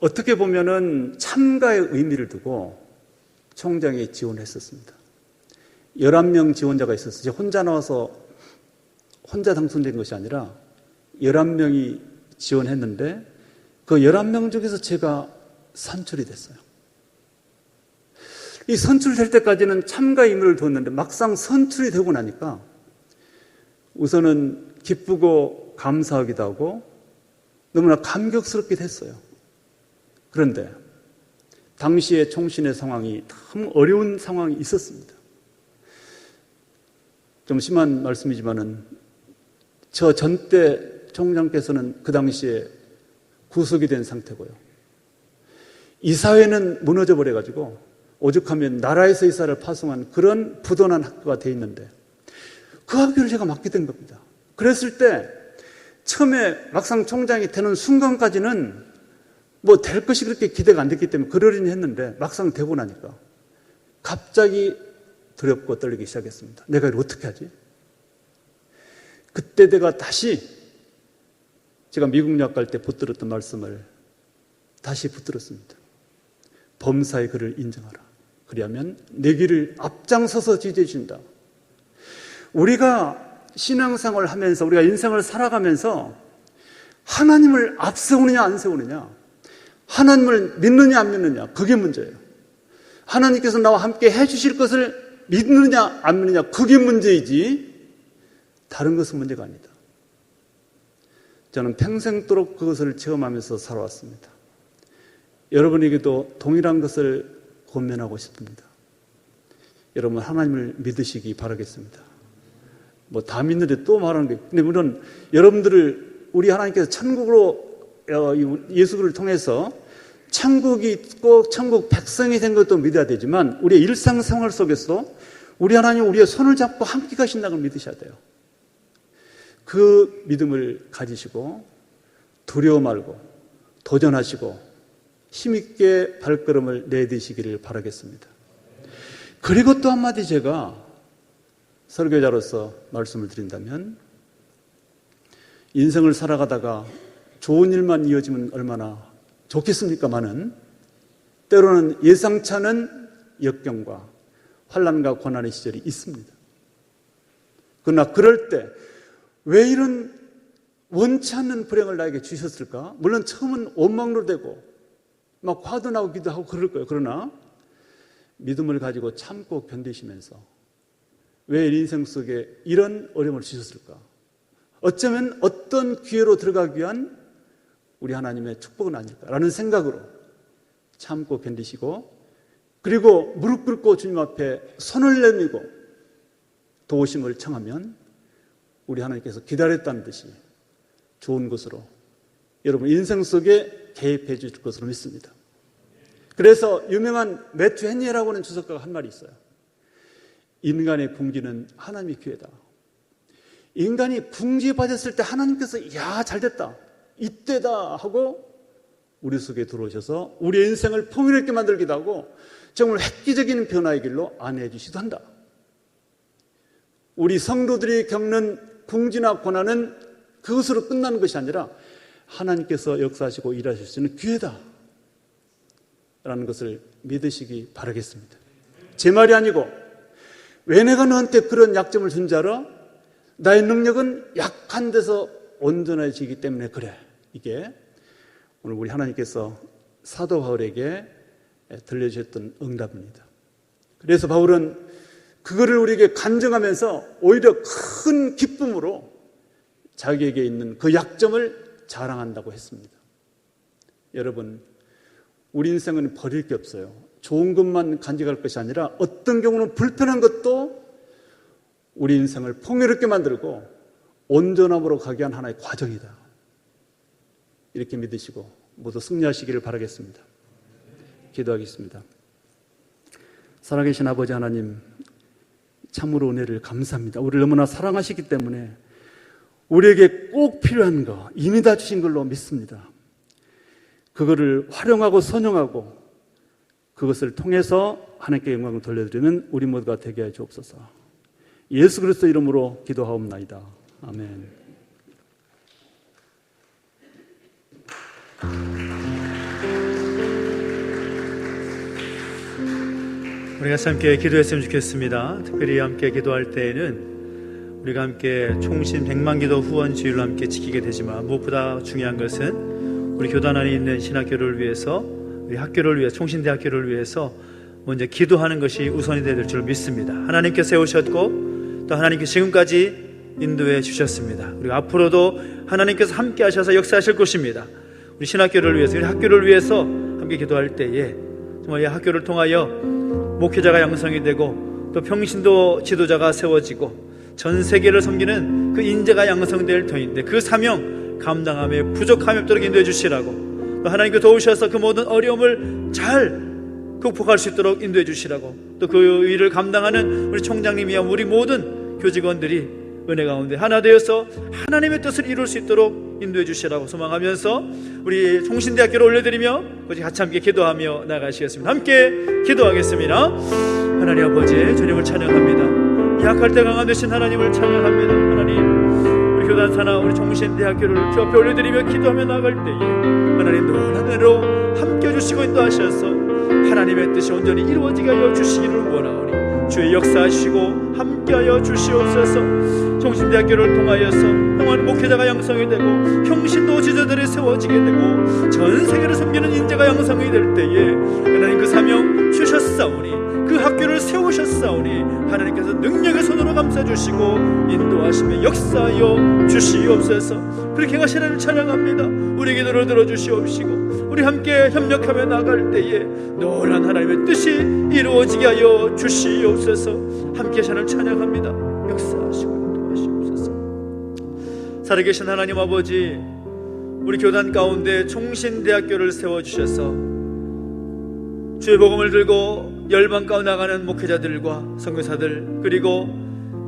어떻게 보면은 참가의 의미를 두고 총장에 지원했었습니다. 11명 지원자가 있었어요. 제가 혼자 나와서 혼자 당선된 것이 아니라 11명이 지원했는데 그 11명 중에서 제가 선출이 됐어요. 이 선출될 때까지는 참가 의무를 뒀는데 막상 선출이 되고 나니까 우선은 기쁘고 감사하기도 하고 너무나 감격스럽기도 했어요. 그런데 당시의 총신의 상황이 참 어려운 상황이 있었습니다. 좀 심한 말씀이지만은 저 전때 총장께서는 그 당시에 구속이 된 상태고요. 이사회는 무너져 버려가지고 오죽하면 나라에서 이사를 파송한 그런 부도난 학교가 돼 있는데 그 학교를 제가 맡게 된 겁니다. 그랬을 때 처음에 막상 총장이 되는 순간까지는 뭐 될 것이 그렇게 기대가 안 됐기 때문에 그러려니 했는데 막상 되고 나니까 갑자기 두렵고 떨리기 시작했습니다. 내가 이걸 어떻게 하지? 그때 내가 다시 제가 미국 유학 갈 때 붙들었던 말씀을 다시 붙들었습니다. 범사의 그를 인정하라. 그리하면 내 길을 앞장서서 지지해 준다. 우리가 신앙생활을 하면서 우리가 인생을 살아가면서 하나님을 앞세우느냐 안 세우느냐, 하나님을 믿느냐 안 믿느냐, 그게 문제예요. 하나님께서 나와 함께 해주실 것을 믿느냐 안 믿느냐, 그게 문제이지 다른 것은 문제가 아니다. 저는 평생도록 그것을 체험하면서 살아왔습니다. 여러분에게도 동일한 것을 권면하고 싶습니다. 여러분, 하나님을 믿으시기 바라겠습니다. 뭐 다 믿는데 또 말하는 게, 근데 물론 여러분들을 우리 하나님께서 천국으로 예수를 통해서 천국이 있고 천국 백성이 된 것도 믿어야 되지만, 우리의 일상생활 속에서 우리 하나님 우리의 손을 잡고 함께 가신다는 걸 믿으셔야 돼요. 그 믿음을 가지시고 두려워 말고 도전하시고 힘있게 발걸음을 내디시기를 바라겠습니다. 그리고 또 한마디 제가 설교자로서 말씀을 드린다면, 인생을 살아가다가 좋은 일만 이어지면 얼마나 좋겠습니까마는, 때로는 예상치 않은 역경과 환난과 고난의 시절이 있습니다. 그러나 그럴 때 왜 이런 원치 않는 불행을 나에게 주셨을까? 물론 처음은 원망도 되고 막 화도 나오기도 하고 그럴 거예요. 그러나 믿음을 가지고 참고 견디시면서 왜 인생 속에 이런 어려움을 주셨을까? 어쩌면 어떤 기회로 들어가기 위한 우리 하나님의 축복은 아닐까라는 생각으로 참고 견디시고, 그리고 무릎 꿇고 주님 앞에 손을 내밀고 도우심을 청하면 우리 하나님께서 기다렸다는 듯이 좋은 것으로 여러분 인생 속에 개입해 주실 것으로 믿습니다. 그래서 유명한 매튜 헨리라고 하는 주석가가 한 말이 있어요. 인간의 궁지는 하나님의 기회다. 인간이 궁지에 빠졌을 때 하나님께서 야 잘됐다, 이때다 하고 우리 속에 들어오셔서 우리 인생을 풍요롭게 만들기도 하고 정말 획기적인 변화의 길로 안내해 주시기도 한다. 우리 성도들이 겪는 궁지나 고난은 그것으로 끝나는 것이 아니라 하나님께서 역사하시고 일하실 수 있는 기회다 라는 것을 믿으시기 바라겠습니다. 제 말이 아니고, 왜 내가 너한테 그런 약점을 준 줄 알아? 나의 능력은 약한 데서 온전해지기 때문에 그래. 이게 오늘 우리 하나님께서 사도 바울에게 들려주셨던 응답입니다. 그래서 바울은 그거를 우리에게 간증하면서 오히려 큰 기쁨으로 자기에게 있는 그 약점을 자랑한다고 했습니다. 여러분, 우리 인생은 버릴 게 없어요. 좋은 것만 간직할 것이 아니라 어떤 경우는 불편한 것도 우리 인생을 풍요롭게 만들고 온전함으로 가게 한 하나의 과정이다. 이렇게 믿으시고 모두 승리하시기를 바라겠습니다. 기도하겠습니다. 살아계신 아버지 하나님, 참으로 은혜를 감사합니다. 우리를 너무나 사랑하시기 때문에 우리에게 꼭 필요한 거 이미 다 주신 걸로 믿습니다. 그거를 활용하고 선용하고 그것을 통해서 하나님께 영광을 돌려드리는 우리 모두가 되게 해 주옵소서. 예수 그리스도 이름으로 기도하옵나이다. 아멘. 우리가 함께 기도했으면 좋겠습니다. 특별히 함께 기도할 때에는 우리가 함께 총신 100만 기도 후원 주일로 함께 지키게 되지만, 무엇보다 중요한 것은 우리 교단 안에 있는 신학교를 위해서, 우리 학교를 위해서, 총신대학교를 위해서 먼저 기도하는 것이 우선이 되야 될 줄 믿습니다. 하나님께 세우셨고 또 하나님께 지금까지 인도해 주셨습니다. 그리고 앞으로도 하나님께서 함께 하셔서 역사하실 것입니다. 우리 신학교를 위해서, 우리 학교를 위해서 함께 기도할 때에 정말 이 학교를 통하여 목회자가 양성이 되고 또 평신도 지도자가 세워지고 전 세계를 섬기는 그 인재가 양성될 터인데, 그 사명 감당함에 부족함이 없도록 인도해 주시라고, 또 하나님께 도우셔서 그 모든 어려움을 잘 극복할 수 있도록 인도해 주시라고, 또 그 일을 감당하는 우리 총장님이야 우리 모든 교직원들이 은혜 가운데 하나 되어서 하나님의 뜻을 이룰 수 있도록 인도해 주시라고 소망하면서 우리 총신대학교를 올려드리며 같이 함께 기도하며 나가시겠습니다. 함께 기도하겠습니다. 하나님 아버지, 주님을 찬양합니다. 약할 때 강한 되신 하나님을 찬양합니다. 하나님, 우리 교단사나 우리 총신대학교를 주 앞에 올려드리며 기도하며 나갈 때에 하나님 노란하늘로 함께 해주시고 인도하셔서 하나님의 뜻이 온전히 이루어지게 하여 주시기를 원하오니, 주의 역사하시고 함께하여 주시옵소서. 종신대학교를 통하여서 평안 목회자가 양성이 되고 평신도 지도자들이 세워지게 되고 전 세계를 섬기는 인재가 양성이 될 때에 하나님 그 사명 주셨사오니 그 학교를 세우셨사오니 하나님께서 능력의 손으로 감싸주시고 인도하심에 역사하여 주시옵소서. 그렇게 하시라를 찬양합니다. 우리 기도를 들어주시옵시고 우리 함께 협력하며 나갈 때에 놀란 하나님의 뜻이 이루어지게 하여 주시옵소서. 함께 하시라를 찬양합니다. 역사하시고 인도하시옵소서. 살아계신 하나님 아버지, 우리 교단 가운데 총신대학교를 세워주셔서 주의 복음을 들고 열방 가운데 나가는 목회자들과 선교사들 그리고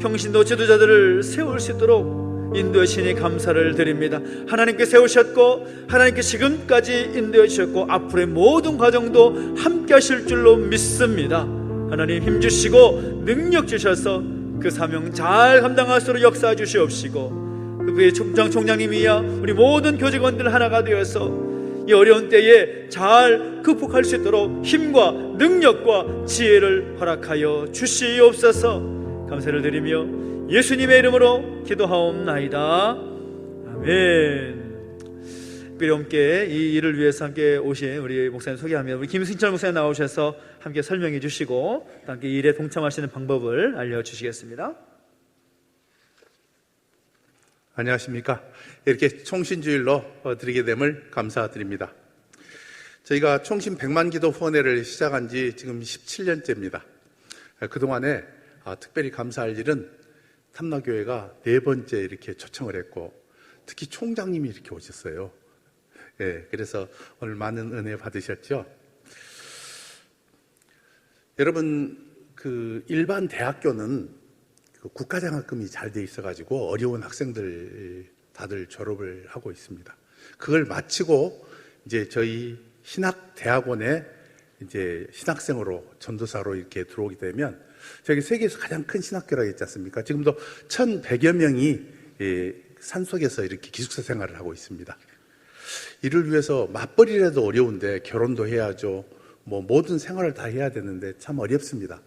평신도 지도자들을 세울 수 있도록 인도해 주시니 감사를 드립니다. 하나님께 세우셨고 하나님께 지금까지 인도해 주셨고 앞으로의 모든 과정도 함께 하실 줄로 믿습니다. 하나님 힘주시고 능력 주셔서 그 사명 잘 감당할 수 있도록 역사해 주시옵시고 그의 총장님이야 우리 모든 교직원들 하나가 되어서 이 어려운 때에 잘 극복할 수 있도록 힘과 능력과 지혜를 허락하여 주시옵소서. 감사를 드리며 예수님의 이름으로 기도하옵나이다. 아멘. 우리 함께 이 일을 위해서 함께 오신 우리 목사님 소개하며 우리 김승철 목사님 나오셔서 함께 설명해 주시고 함께 이 일에 동참하시는 방법을 알려주시겠습니다. 안녕하십니까. 이렇게 총신주일로 드리게 됨을 감사드립니다. 저희가 총신 100만 기도 후원회를 시작한 지 지금 17년째입니다. 그동안에 특별히 감사할 일은 탐라교회가 4번째 이렇게 초청을 했고 특히 총장님이 이렇게 오셨어요. 그래서 오늘 많은 은혜 받으셨죠. 여러분, 그 일반 대학교는 국가장학금이 잘 돼 있어가지고 어려운 학생들 다들 졸업을 하고 있습니다. 그걸 마치고 이제 저희 신학대학원에 이제 신학생으로 전도사로 이렇게 들어오게 되면 저기 세계에서 가장 큰 신학교라고 했지 않습니까? 지금도 1,100여 명이 산속에서 이렇게 기숙사 생활을 하고 있습니다. 이를 위해서 맞벌이라도 어려운데 결혼도 해야죠. 뭐 모든 생활을 다 해야 되는데 참 어렵습니다.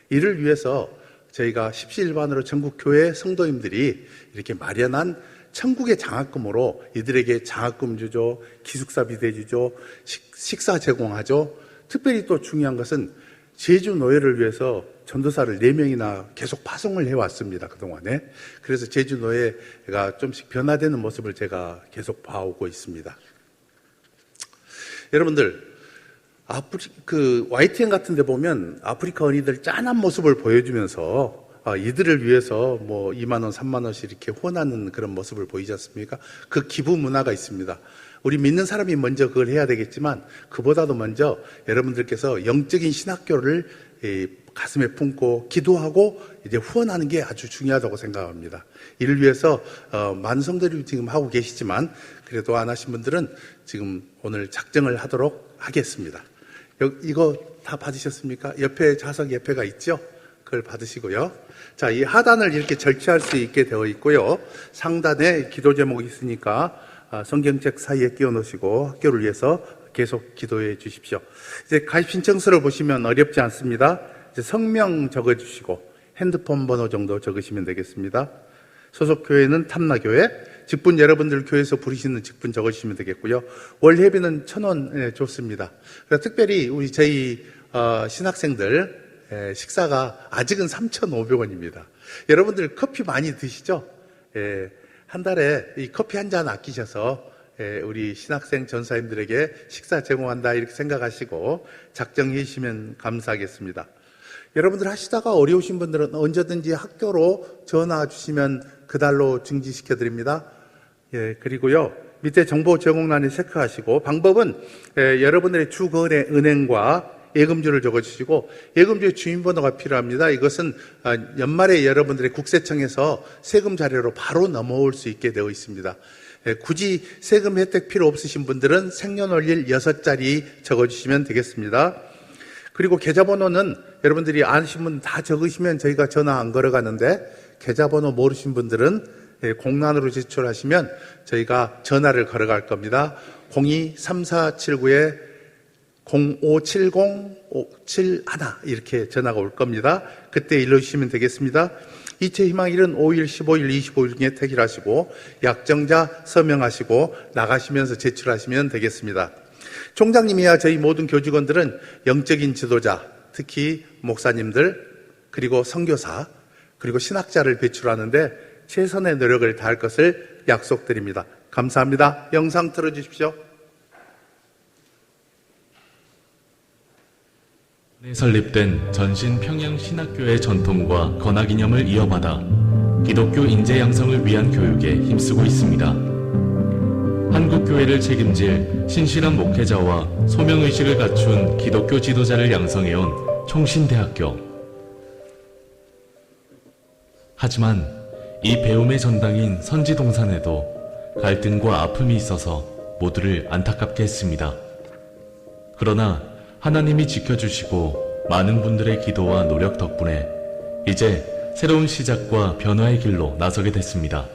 이를 위해서 저희가 십시일반으로 전국 교회 성도님들이 이렇게 마련한 천국의 장학금으로 이들에게 장학금 주죠, 기숙사비 대주죠, 식사 제공하죠. 특별히 또 중요한 것은 제주 노예를 위해서 전도사를 4명이나 계속 파송을 해왔습니다, 그동안에. 그래서 제주 노예가 좀씩 변화되는 모습을 제가 계속 봐오고 있습니다. 여러분들, YTN 같은 데 보면 아프리카 어린이들 짠한 모습을 보여주면서 이들을 위해서 뭐 2만원, 3만원씩 이렇게 후원하는 그런 모습을 보이지 않습니까? 그 기부 문화가 있습니다. 우리 믿는 사람이 먼저 그걸 해야 되겠지만 그보다도 먼저 여러분들께서 영적인 신학교를 가슴에 품고 기도하고 이제 후원하는 게 아주 중요하다고 생각합니다. 이를 위해서 많은 성도들이 지금 하고 계시지만 그래도 안 하신 분들은 지금 오늘 작정을 하도록 하겠습니다. 이거 다 받으셨습니까? 옆에 좌석 옆에가 있죠? 그걸 받으시고요. 자, 이 하단을 이렇게 절취할 수 있게 되어 있고요. 상단에 기도 제목이 있으니까 성경책 사이에 끼워 놓으시고 학교를 위해서 계속 기도해 주십시오. 이제 가입 신청서를 보시면 어렵지 않습니다. 이제 성명 적어 주시고 핸드폰 번호 정도 적으시면 되겠습니다. 소속 교회는 탐라교회, 직분 여러분들 교회에서 부르시는 직분 적으시면 되겠고요. 월 회비는 1,000원 좋습니다. 그래서 특별히 우리 저희 신학생들 식사가 아직은 3,500원입니다. 여러분들 커피 많이 드시죠? 한 달에 이 커피 한 잔 아끼셔서 우리 신학생 전사님들에게 식사 제공한다 이렇게 생각하시고 작정해 주시면 감사하겠습니다. 여러분들 하시다가 어려우신 분들은 언제든지 학교로 전화 주시면 그 달로 증지시켜 드립니다. 그리고요, 밑에 정보 제공란에 체크하시고 방법은 여러분들의 주거래 은행과 예금주를 적어주시고 예금주의 주인번호가 필요합니다. 이것은 연말에 여러분들의 국세청에서 세금 자료로 바로 넘어올 수 있게 되어 있습니다. 굳이 세금 혜택 필요 없으신 분들은 생년월일 6자리 적어주시면 되겠습니다. 그리고 계좌번호는 여러분들이 아시는 분 다 적으시면 저희가 전화 안 걸어가는데 계좌번호 모르신 분들은 공란으로 제출하시면 저희가 전화를 걸어갈 겁니다. 02-3479 0570-571 이렇게 전화가 올 겁니다. 그때 일러주시면 되겠습니다. 이체 희망일은 5일, 15일, 25일 중에 택일하시고 약정자 서명하시고 나가시면서 제출하시면 되겠습니다. 총장님이야 저희 모든 교직원들은 영적인 지도자, 특히 목사님들, 그리고 선교사, 그리고 신학자를 배출하는데 최선의 노력을 다할 것을 약속드립니다. 감사합니다. 영상 틀어주십시오. 설립된 전신 평양신학교의 전통과 건화기념을 이어받아 기독교 인재 양성을 위한 교육에 힘쓰고 있습니다. 한국교회를 책임질 신실한 목회자와 소명의식을 갖춘 기독교 지도자를 양성해온 총신대학교. 하지만 이 배움의 전당인 선지동산에도 갈등과 아픔이 있어서 모두를 안타깝게 했습니다. 그러나 하나님이 지켜주시고 많은 분들의 기도와 노력 덕분에 이제 새로운 시작과 변화의 길로 나서게 됐습니다.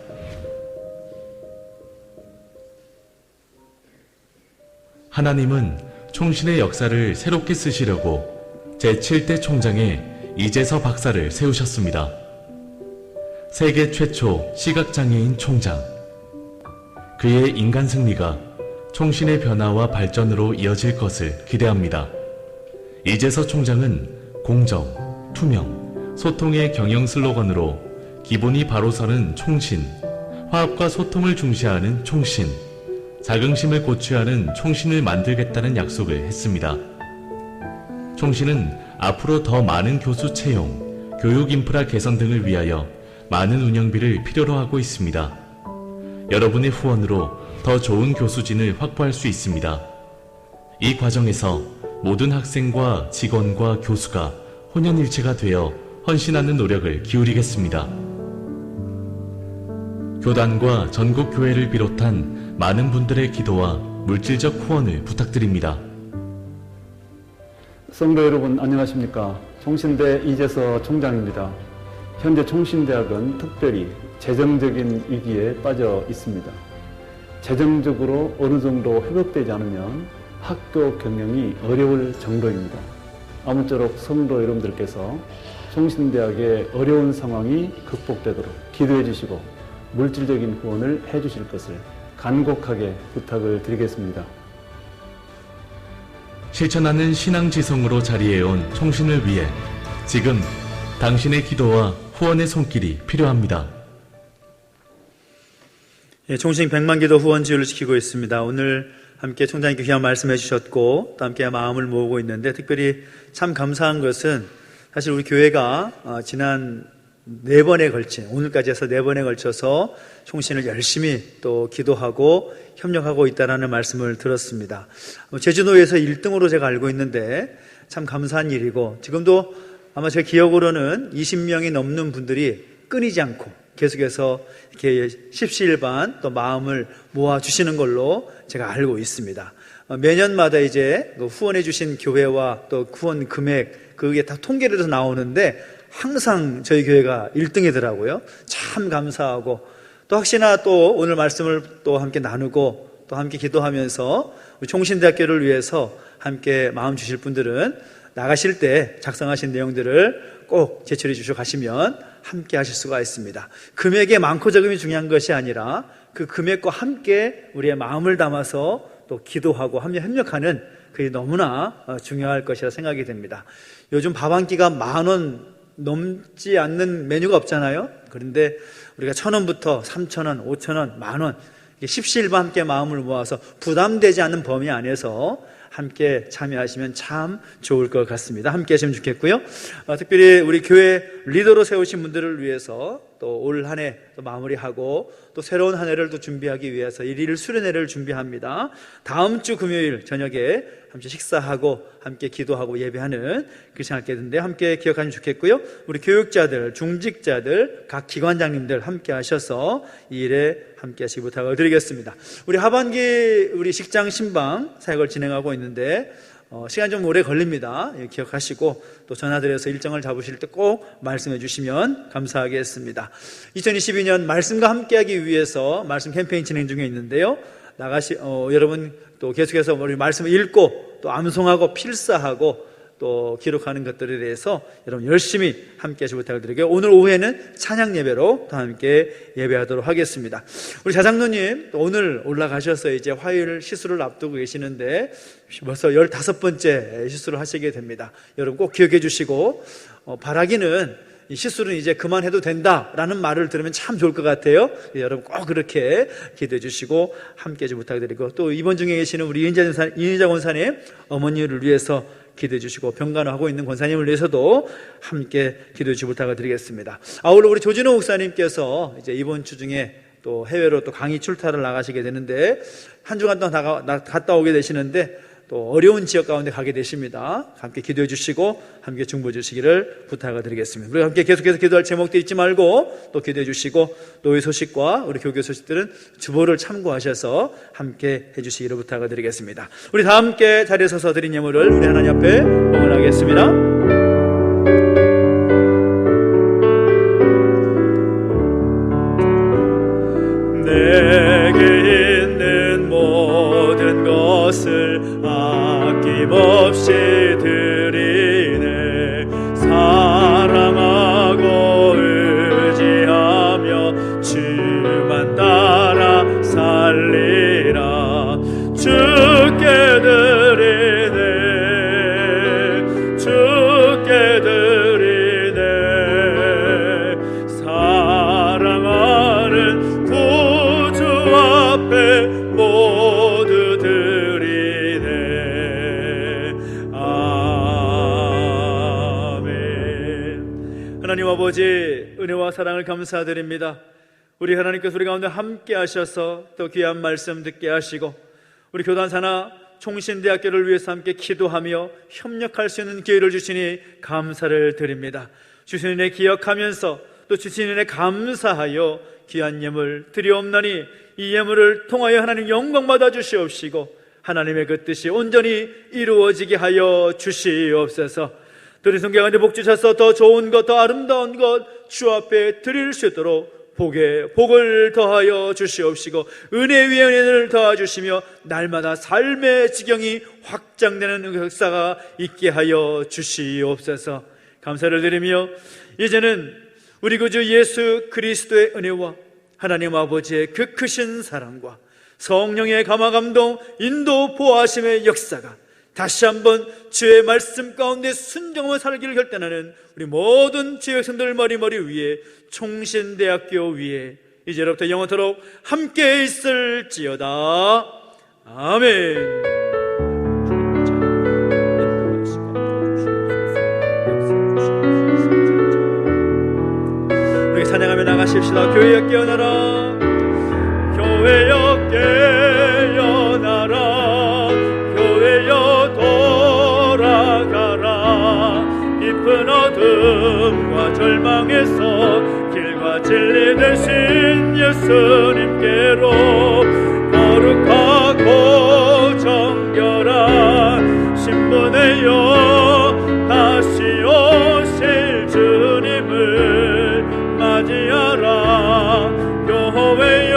하나님은 총신의 역사를 새롭게 쓰시려고 제7대 총장에 이재서 박사를 세우셨습니다. 세계 최초 시각장애인 총장. 그의 인간 승리가 총신의 변화와 발전으로 이어질 것을 기대합니다. 이재서 총장은 공정, 투명, 소통의 경영 슬로건으로 기본이 바로 서는 총신, 화합과 소통을 중시하는 총신, 자긍심을 고취하는 총신을 만들겠다는 약속을 했습니다. 총신은 앞으로 더 많은 교수 채용, 교육 인프라 개선 등을 위하여 많은 운영비를 필요로 하고 있습니다. 여러분의 후원으로 더 좋은 교수진을 확보할 수 있습니다. 이 과정에서 모든 학생과 직원과 교수가 혼연일체가 되어 헌신하는 노력을 기울이겠습니다. 교단과 전국 교회를 비롯한 많은 분들의 기도와 물질적 후원을 부탁드립니다. 성도 여러분 안녕하십니까? 총신대 이재서 총장입니다. 현재 총신대학은 특별히 재정적인 위기에 빠져 있습니다. 재정적으로 어느 정도 회복되지 않으면 학교 경영이 어려울 정도입니다. 아무쪼록 성도 여러분들께서 총신대학의 어려운 상황이 극복되도록 기도해 주시고 물질적인 후원을 해 주실 것을 간곡하게 부탁을 드리겠습니다. 실천하는 신앙지성으로 자리해온 총신을 위해 지금 당신의 기도와 후원의 손길이 필요합니다. 총신 100만 기도 후원 지율을 지키고 있습니다. 오늘 함께 총장님께 귀한 말씀해 주셨고 또 함께 마음을 모으고 있는데 특별히 참 감사한 것은 사실 우리 교회가 지난 4번에 걸친 오늘까지 해서 4번에 걸쳐서 총신을 열심히 또 기도하고 협력하고 있다는 말씀을 들었습니다. 제주도에서 1등으로 제가 알고 있는데 참 감사한 일이고 지금도 아마 제 기억으로는 20명이 넘는 분들이 끊이지 않고 계속해서 이렇게 십시일반 또 마음을 모아주시는 걸로 제가 알고 있습니다. 매년마다 이제 후원해 주신 교회와 또 후원 금액 그게 다 통계로 나오는데 항상 저희 교회가 1등이더라고요. 참 감사하고 또 혹시나 또 오늘 말씀을 또 함께 나누고 또 함께 기도하면서 우리 총신대학교를 위해서 함께 마음 주실 분들은 나가실 때 작성하신 내용들을 꼭 제출해 주시고 가시면 함께 하실 수가 있습니다. 금액의 많고 적음이 중요한 것이 아니라 그 금액과 함께 우리의 마음을 담아서 또 기도하고 협력하는 그게 너무나 중요할 것이라 생각이 됩니다. 요즘 밥 한 끼가 10,000원 넘지 않는 메뉴가 없잖아요. 그런데 우리가 1,000원부터 3,000원, 5,000원, 10,000원 십시일반 함께 마음을 모아서 부담되지 않는 범위 안에서 함께 참여하시면 참 좋을 것 같습니다. 함께 하시면 좋겠고요. 특별히 우리 교회 리더로 세우신 분들을 위해서 또 올 한 해 또 마무리하고 또 새로운 한 해를 또 준비하기 위해서 일일 수련회를 준비합니다. 다음 주 금요일 저녁에 함께 식사하고 함께 기도하고 예배하는 그 생각했는데 함께 기억하시면 좋겠고요. 우리 교육자들, 중직자들, 각 기관장님들 함께 하셔서 이 일에 함께 하시기 부탁을 드리겠습니다. 우리 하반기 우리 식장 신방 사역을 진행하고 있는데 시간 좀 오래 걸립니다. 기억하시고 또 전화드려서 일정을 잡으실 때 꼭 말씀해 주시면 감사하겠습니다. 2022년 말씀과 함께하기 위해서 말씀 캠페인 진행 중에 있는데요. 여러분 또 계속해서 우리 말씀을 읽고 또 암송하고 필사하고 또 기록하는 것들에 대해서 여러분 열심히 함께 하시고 부탁드리고요. 오늘 오후에는 찬양 예배로 다 함께 예배하도록 하겠습니다. 우리 자장로님 오늘 올라가셔서 이제 화요일 시술을 앞두고 계시는데 벌써 15번째 시술을 하시게 됩니다. 여러분 꼭 기억해 주시고 바라기는 이 시술은 이제 그만해도 된다라는 말을 들으면 참 좋을 것 같아요. 여러분 꼭 그렇게 기도해 주시고 함께 좀 부탁드리고, 또 입원 중에 계시는 우리 이은자 권사님 어머니를 위해서 기도해 주시고, 병간호하고 있는 권사님을 위해서도 함께 기도해 주시고 부탁을 드리겠습니다. 아울러 우리 조진호 목사님께서 이제 이번 주 중에 또 해외로 또 강의 출타를 나가시게 되는데 한 주간 동안 갔다 오게 되시는데 또 어려운 지역 가운데 가게 되십니다. 함께 기도해 주시고 함께 중보해 주시기를 부탁을 드리겠습니다. 우리 함께 계속해서 기도할 제목도 잊지 말고 또 기도해 주시고, 노예 소식과 우리 교계 소식들은 주보를 참고하셔서 함께 해주시기를 부탁을 드리겠습니다. 우리 다 함께 자리에 서서 드린 예물을 우리 하나님 앞에 봉헌하겠습니다. 내게 있는 모든 것을 아낌없이 드리네. 사랑하고 의지하며 주만 따라 살리라. 주께 드리네, 주께 드리네. 사랑하는 구주 앞에 모두 드리네. 아멘. 하나님 아버지, 은혜와 사랑을 감사드립니다. 우리 하나님께서 우리 가운데 함께 하셔서 또 귀한 말씀 듣게 하시고, 우리 교단사나 총신대학교를 위해서 함께 기도하며 협력할 수 있는 기회를 주시니 감사를 드립니다. 주신 은혜 기억하면서 또 주신 은혜 감사하여 귀한 예물 드리옵나니 이 예물을 통하여 하나님 영광 받아 주시옵시고 하나님의 그 뜻이 온전히 이루어지게 하여 주시옵소서. 드린 성경 가운데 복 주셔서 더 좋은 것, 더 아름다운 것 주 앞에 드릴 수 있도록 복에 복을 더하여 주시옵시고 은혜 위에 은혜를 더하주시며 날마다 삶의 지경이 확장되는 역사가 있게 하여 주시옵소서. 감사를 드리며 이제는 우리 구주 예수 그리스도의 은혜와 하나님 아버지의 그 크신 사랑과 성령의 감화감동 인도 보호하심의 역사가 다시 한번 주의 말씀 가운데 순종하며 살기를 결단하는 우리 모든 주의 백성들 머리머리 위에 총신대학교 위에 이제로부터 영원토록 함께 있을지어다. 아멘. 우리 찬양하며 나가십시다. 교회여 깨어나라, 교회여 깨어나라, 교회여 돌아가라. 깊은 어둠과 절망에서 길과 진리 되신 예수님께로 거룩하고 정결한 신분에요 다시 오실 주님을 맞이하라. 교회여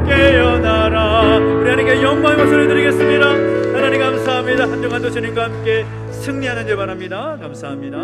깨어나라. 우리 하나님께 영광의 박수를 드리겠습니다. 하나님 감사합니다. 한 주간도 주님과 함께 승리하는 줄 바랍니다. 감사합니다.